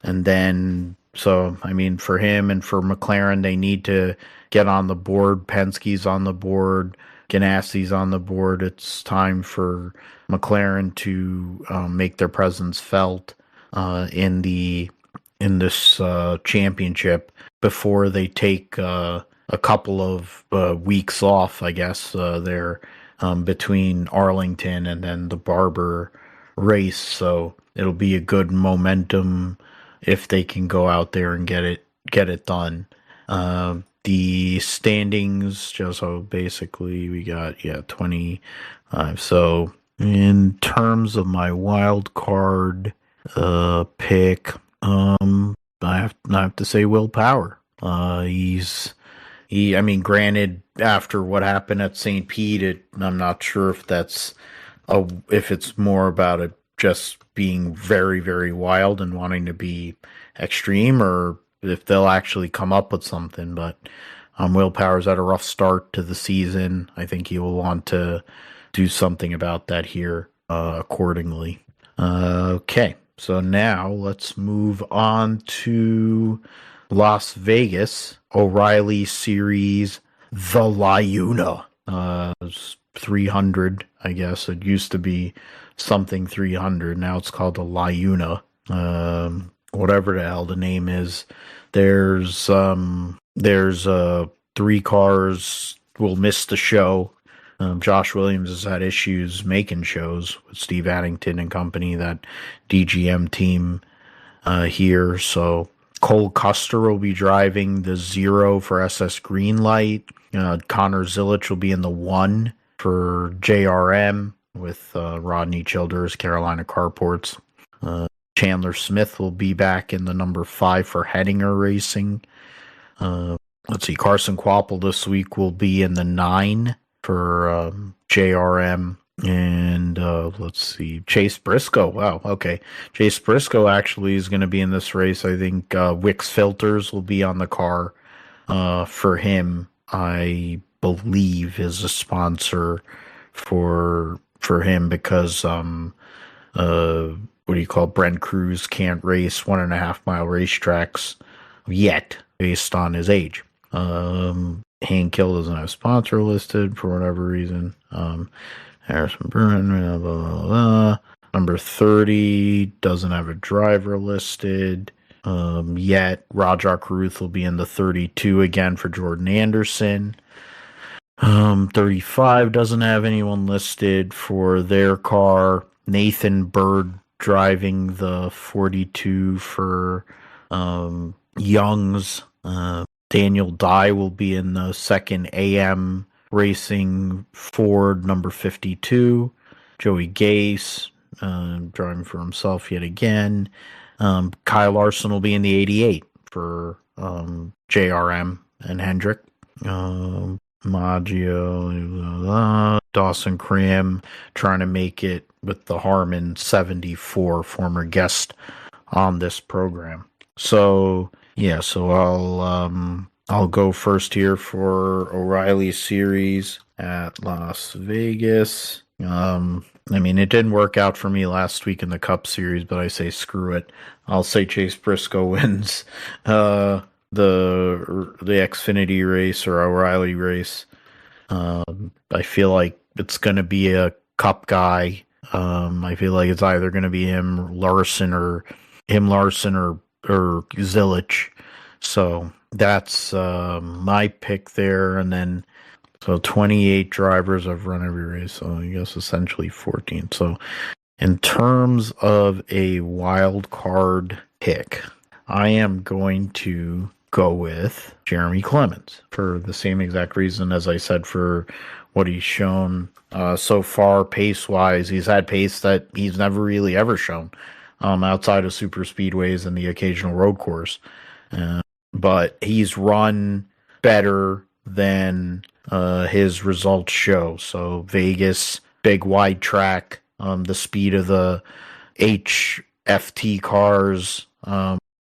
then, so, I mean, for him and for McLaren, they need to get on the board. Penske's on the board. Ganassi's on the board. It's time for McLaren to make their presence felt in this championship before they take a couple of weeks off, I guess, there between Arlington and then the Barber race. So it'll be a good momentum if they can go out there and get it done. The standings, just so basically we got 25. So in terms of my wild card pick, I have to say Will Power. Granted, after what happened at St. Pete, I'm not sure if if it's more about it just being very, very wild and wanting to be extreme, or if they'll actually come up with something. But Will Power's had a rough start to the season. I think he will want to do something about that here accordingly. Okay, so now let's move on to Las Vegas, O'Reilly Series, the Laguna. 300, I guess. It used to be something 300. Now it's called the Laguna. Whatever the hell the name is. There's 3 cars will miss the show. Josh Williams has had issues making shows with Steve Addington and company, that DGM team here. So Cole Custer will be driving the 0 for SS Greenlight. Connor Zilich will be in the 1 for JRM with Rodney Childers, Carolina Carports. Chandler Smith will be back in the number 5 for Hettinger Racing. Let's see, Carson Kvapil this week will be in the 9 for JRM. And let's see, Chase Briscoe. Wow, okay. Chase Briscoe actually is going to be in this race. I think Wix Filters will be on the car for him. I believe is a sponsor for him because what do you call it? Brent Cruz can't race 1.5 mile racetracks yet based on his age. Hank Hill doesn't have sponsor listed for whatever reason. Harrison Burn, blah, blah, blah. Number 30 doesn't have a driver listed yet. Rajah Caruth will be in the 32 again for Jordan Anderson. 35 doesn't have anyone listed for their car. Nathan Bird driving the 42 for Young's. Daniel Dye will be in the second AM Racing Ford number 52. Joey Gase driving for himself yet again. Kyle Larson will be in the 88 for JRM and Hendrick. Maggio, Dawson Cram trying to make it with the Harmon 74, former guest on this program. So yeah, so I'll go first here for O'Reilly Series at Las Vegas. I mean, it didn't work out for me last week in the Cup Series, but I say screw it. I'll say Chase Briscoe wins the Xfinity race or O'Reilly race. I feel like it's going to be a Cup guy. I feel like it's either going to be Larson or Zilich. So that's my pick there. And then, so 28 drivers have run every race. So I guess essentially 14. So in terms of a wild card pick, I am going to go with Jeremy Clements for the same exact reason as I said for what he's shown so far pace-wise. He's had pace that he's never really ever shown outside of super speedways and the occasional road course. But he's run better than his results show. So Vegas, big wide track, the speed of the HFT cars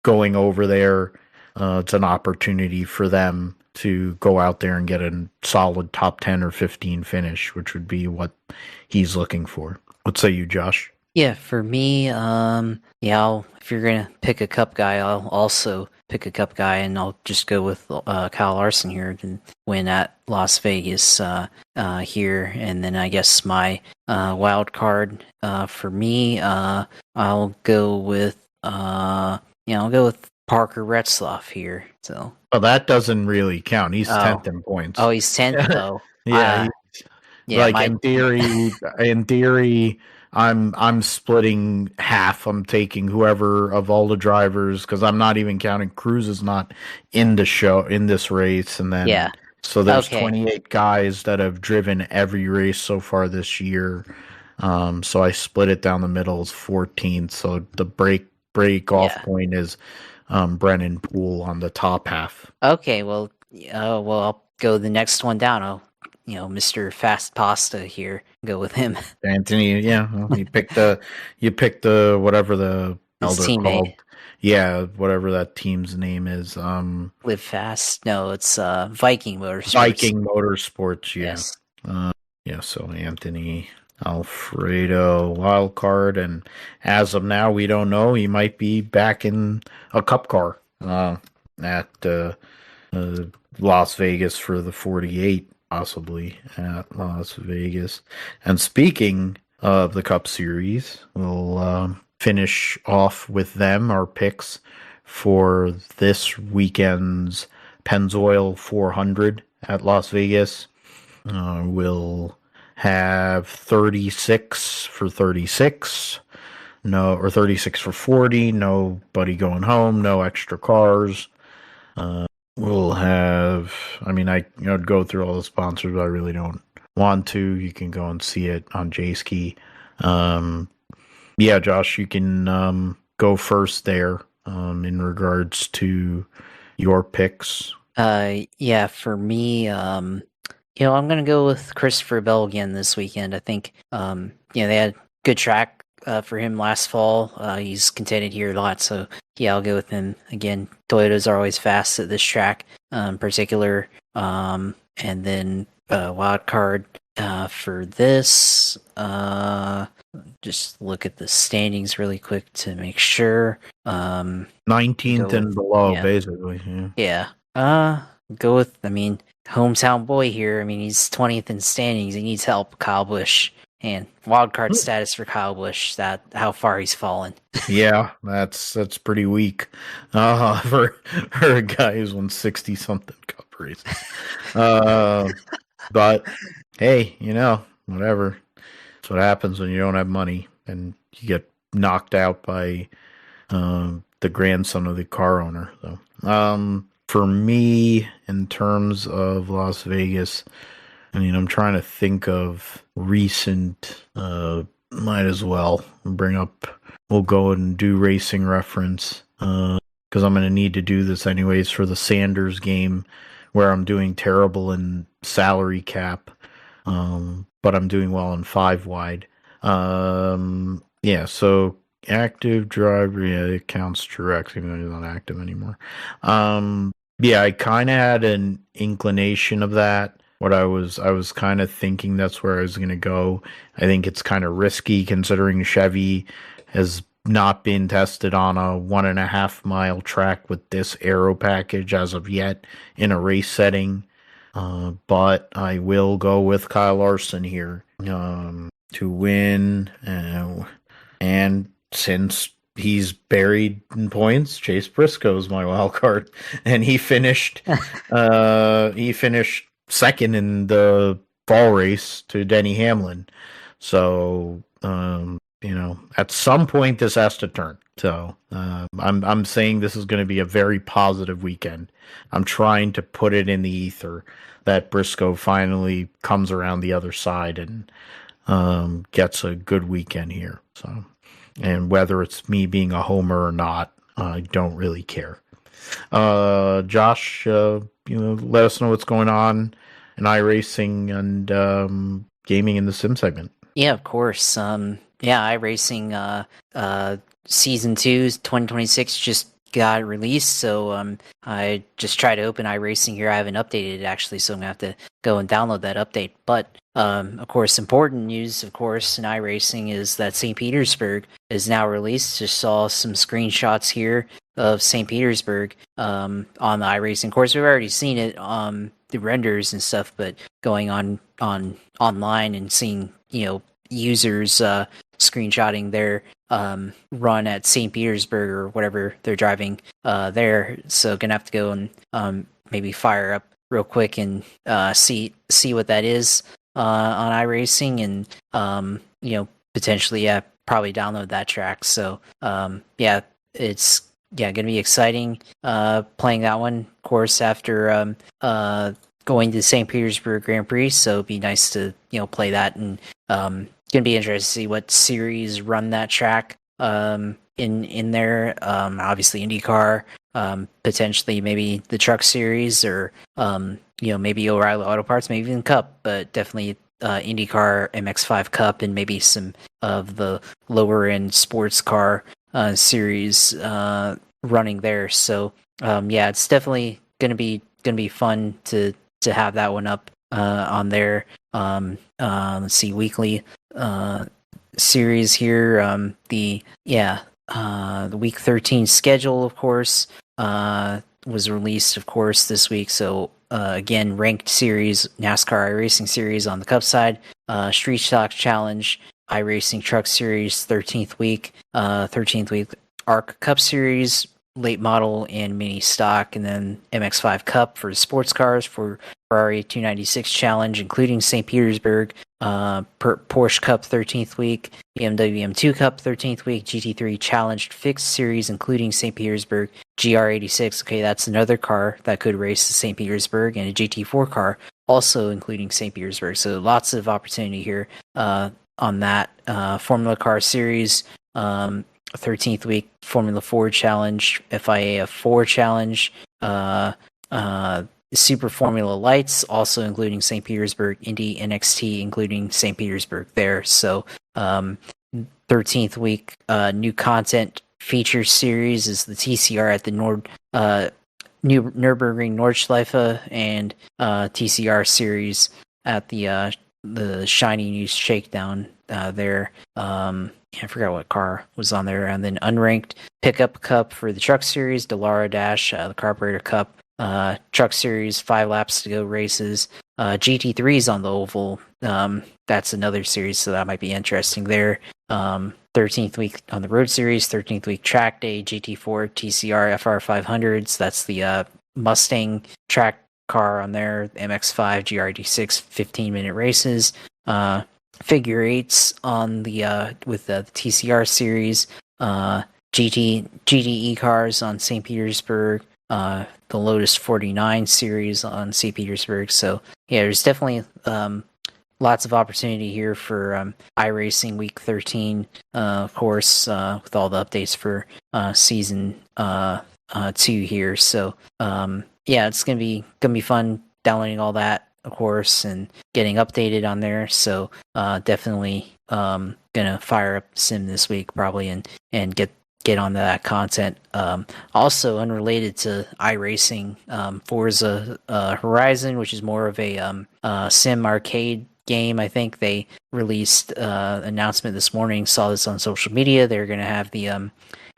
going over there. It's an opportunity for them to go out there and get a solid top 10 or 15 finish, which would be what he's looking for. What say you, Josh? Yeah, for me, if you're going to pick a Cup guy, I'll also pick a Cup guy, and I'll just go with Kyle Larson here to win at Las Vegas here. And then I guess my wild card for me, I'll go with Parker Retzlaff here. So, that doesn't really count. He's 10th in points. Oh, he's 10th though. Yeah, in theory, I'm splitting half. I'm taking whoever of all the drivers because I'm not even counting Cruz is not in this race, and then so there's 28 guys that have driven every race so far this year. So I split it down the middle as 14. So the break off point is Brennan Poole on the top half. Okay, well, I'll go the next one down. Mr. Fast Pasta here. Go with him. Anthony, yeah. Well, you picked the whatever the elder called. Yeah, whatever that team's name is. Live Fast. No, it's Viking Motorsports. Viking Motorsports, yeah. Yes. So Anthony Alfredo wild card, and as of now we don't know. He might be back in a Cup car at Las Vegas for the 48. Possibly at Las Vegas. And speaking of the Cup Series, we'll finish off with them, our picks for this weekend's Pennzoil 400 at Las Vegas. We'll have 36 for 36, or 36 for 40, nobody going home, no extra cars. We'll have, I'd go through all the sponsors, but I really don't want to. You can go and see it on JSki. Josh, you can go first there in regards to your picks. Yeah, for me, I'm gonna go with Christopher Bell again this weekend. I think, they had good track for him last fall. He's contended here a lot, so yeah, I'll go with him again. Toyotas are always fast at this track, in particular. And then wild card for this. Just look at the standings really quick to make sure. 19th and below, basically. Yeah. Go with, hometown boy here. He's 20th in standings. He needs help. Kyle Busch. And wildcard status for Kyle Busch. That how far he's fallen. Yeah, that's pretty weak. For a guy who's won 60 something cup races. But hey, whatever. That's what happens when you don't have money and you get knocked out by the grandson of the car owner. So, for me, in terms of Las Vegas, I'm trying to think of recent. Might as well we'll go and do racing reference because I'm going to need to do this anyways for the Sanders game where I'm doing terrible in salary cap, but I'm doing well in 5 wide. So active driver, it counts Truex even though he's not active anymore. I kind of had an inclination of that. What I was kind of thinking that's where I was going to go. I think it's kind of risky considering Chevy has not been tested on a 1.5 mile track with this aero package as of yet in a race setting. But I will go with Kyle Larson here to win. And since he's buried in points, Chase Briscoe's my wild card, and he finished second in the fall race to Denny Hamlin. So, at some point this has to turn. So, I'm saying this is going to be a very positive weekend. I'm trying to put it in the ether that Briscoe finally comes around the other side and gets a good weekend here. So, and whether it's me being a homer or not, I don't really care. Josh, let us know what's going on in iRacing and gaming in the sim segment. Yeah, of course. iRacing Season 2 2026 just got released, so I just tried to open iRacing here. I haven't updated it actually, so I'm going to have to go and download that update. But, of course, important news, of course, in iRacing is that St. Petersburg is now released. Just saw some screenshots here of St. Petersburg on the iRacing. Of course, we've already seen it the renders and stuff, but going on online and seeing users screenshotting their run at St. Petersburg or whatever they're driving there. So gonna have to go and maybe fire up real quick and see what that is on iRacing and potentially probably download that track. So it's gonna be exciting playing that one, of course, after going to the St. Petersburg Grand Prix. So it'd be nice to play that, and gonna be interested to see what series run that track in there. Obviously IndyCar, potentially maybe the Truck Series, or maybe O'Reilly Auto Parts, maybe even Cup, but definitely IndyCar, MX5 Cup, and maybe some of the lower end sports car series running there. So it's definitely gonna be fun to have that one up on there. Let's see, weekly series here. The week 13 schedule, of course, was released, of course, this week. So again, ranked series, NASCAR iRacing series on the Cup side, Street Stock Challenge, iRacing Truck Series 13th week ARC Cup Series, late model and mini stock, and then MX5 Cup for sports cars for Ferrari 296 Challenge, including St. Petersburg, Porsche Cup 13th week, BMW M2 Cup 13th week, GT3 Challenged Fixed Series, including St. Petersburg, GR86. Okay, that's another car that could race to St. Petersburg, and a GT4 car also including St. Petersburg. So lots of opportunity here on that Formula Car Series. 13th week Formula 4 Challenge, FIA F4 Challenge, Super Formula Lights, also including St. Petersburg, Indy NXT, including St. Petersburg there. So 13th week new content feature series is the TCR at the Nürburgring Nordschleife, and TCR series at the Shiny News Shakedown there. I forgot what car was on there. And then Unranked Pickup Cup for the Truck Series, Dallara Dash, the Carburetor Cup, Truck Series, 5 laps to go races. GT3's on the oval. That's another series, so that might be interesting there. 13th week on the Road Series, 13th week Track Day, GT4, TCR, FR500s. That's the Mustang track car on there, MX5, GRD6, 15-minute races. Figure eights on the with the TCR series, GTE cars on St. Petersburg, the Lotus 49 series on St. Petersburg. So yeah, there's definitely lots of opportunity here for iRacing Week 13, of course, with all the updates for season 2 here. So yeah, it's gonna be fun downloading all that, of course, and getting updated on there. So definitely gonna fire up Sim this week probably and get onto that content. Also unrelated to iRacing, Forza Horizon, which is more of a sim arcade game. I think they released announcement this morning. Saw this on social media. They're gonna have the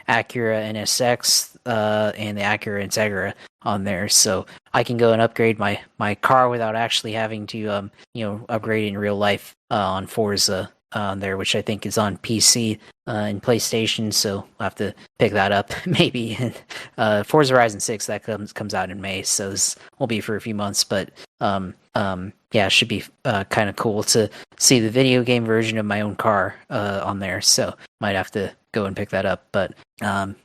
Acura NSX and the Acura Integra on there, so I can go and upgrade my car without actually having to upgrade in real life on Forza there, which I think is on PC and PlayStation. So I'll have to pick that up maybe. Forza Horizon 6 that comes out in May, so this will be for a few months, but yeah, it should be kind of cool to see the video game version of my own car on there. So might have to go and pick that up. But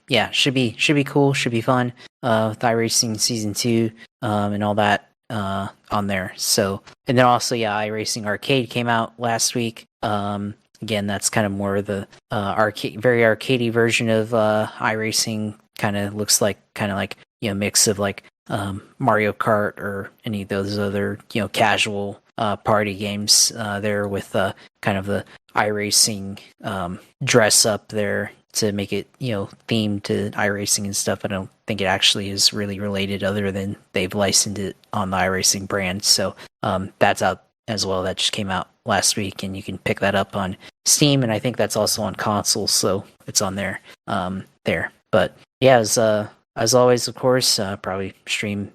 yeah, should be cool, should be fun with iRacing Season 2 and all that on there. So, and then also, yeah, iRacing Arcade came out last week. Again, that's kind of more of the very arcadey version of iRacing. Kind of looks like mix of like Mario Kart or any of those other casual party games there, with kind of the iRacing dress up there to make it themed to iRacing and stuff. I don't think it actually is really related, other than they've licensed it on the iRacing brand. So that's out as well. That just came out last week, and you can pick that up on Steam, and I think that's also on console, so it's on there there. But yeah, as always, of course, probably stream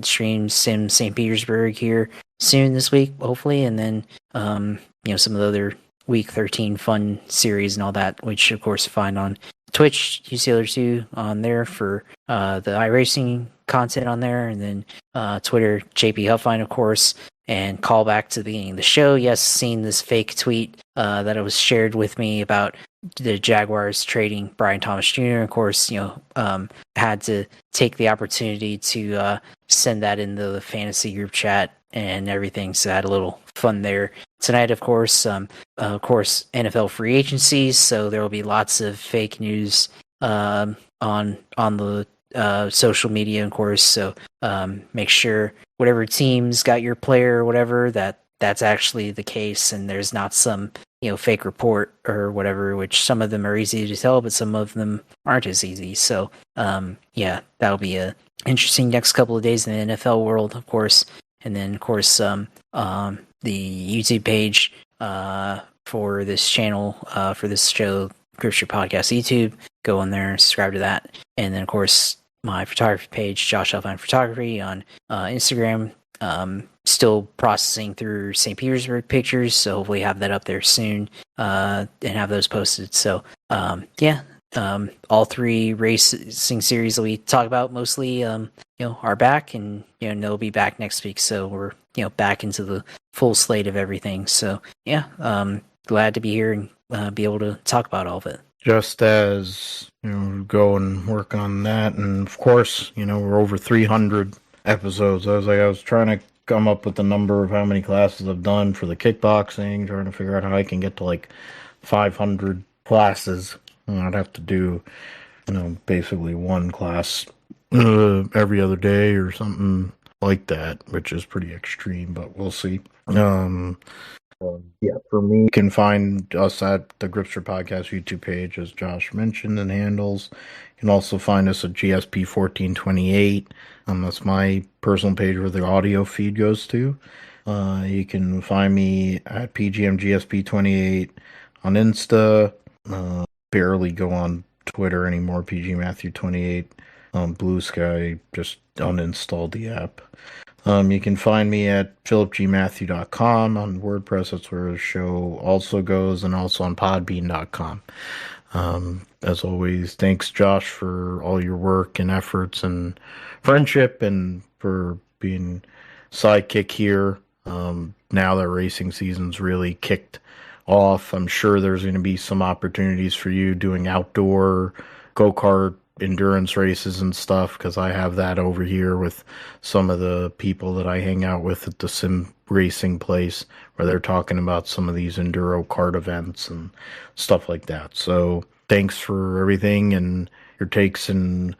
Sim St. Petersburg here soon this week, hopefully, and then some of the other Week 13 fun series and all that, which of course you find on Twitch, UCLR2 on there for the iRacing content on there, and then Twitter, JP Huffine, of course. And call back to the beginning of the show. Yes, seen this fake tweet that was shared with me about the Jaguars trading Brian Thomas Jr. Of course, had to take the opportunity to send that into the fantasy group chat and everything. So I had a little fun there tonight. Of course, NFL free agencies. So there will be lots of fake news on the social media, of course. So make sure whatever team's got your player or whatever, that's actually the case, and there's not some fake report or whatever, which some of them are easy to tell, but some of them aren't as easy. So yeah, that'll be a interesting next couple of days in the NFL world, of course. And then of course the YouTube page for this channel, for this show, Gripster Podcast YouTube, go on there and subscribe to that. And then of course my photography page, Josh Alpine Photography, on Instagram. Still processing through St. Petersburg pictures, so hopefully have that up there soon and have those posted. So yeah, all 3 racing series that we talk about mostly are back, and they'll be back next week. So we're back into the full slate of everything. So yeah, glad to be here and be able to talk about all of it. Just as go and work on that, and of course, we're over 300 episodes. I was trying to come up with the number of how many classes I've done for the kickboxing, trying to figure out how I can get to like 500 classes I'd have to do, basically one class every other day or something like that, which is pretty extreme, but we'll see. Yeah, for me, you can find us at the Gripster Podcast YouTube page, as Josh mentioned, and handles. You can also find us at GSP 1428. That's my personal page where the audio feed goes to. You can find me at PGMGSP28 on Insta. Barely go on Twitter anymore, PG Matthew 28. Blue Sky, just uninstalled the app. You can find me at philipgmatthew.com on WordPress. That's where the show also goes, and also on podbean.com. As always, thanks, Josh, for all your work and efforts and friendship, and for being sidekick here. Now that racing season's really kicked off, I'm sure there's going to be some opportunities for you doing outdoor go-kart endurance races and stuff, because I have that over here with some of the people that I hang out with at the sim racing place, where they're talking about some of these enduro kart events and stuff like that. So thanks for everything and your takes and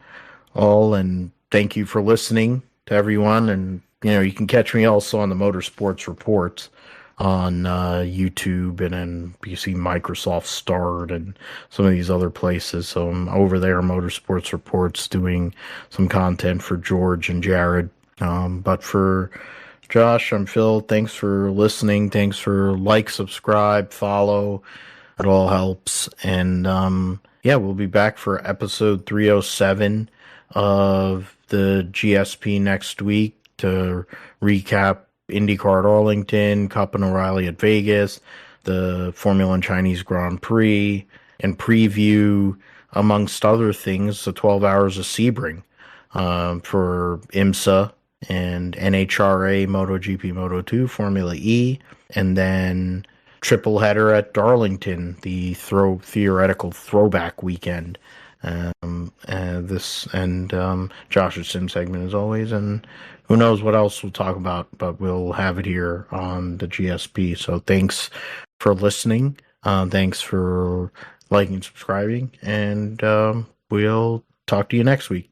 all, and thank you for listening to everyone. And you can catch me also on the Motorsports Reports on YouTube, and then you see Microsoft Start and some of these other places. So I'm over there, Motorsports Reports, doing some content for George and Jared. But for Josh, I'm Phil. Thanks for listening. Thanks for subscribe, follow. It all helps. And we'll be back for episode 307 of the GSP next week to recap IndyCar at Arlington, Cup and O'Reilly at Vegas, the Formula One Chinese Grand Prix, and preview, amongst other things, the 12 hours of Sebring for IMSA and NHRA, MotoGP, Moto2, Formula E, and then triple header at Darlington, the theoretical throwback weekend. Josh's sim segment as always, and who knows what else we'll talk about, but we'll have it here on the GSP. So thanks for listening. Thanks for liking and subscribing, and we'll talk to you next week.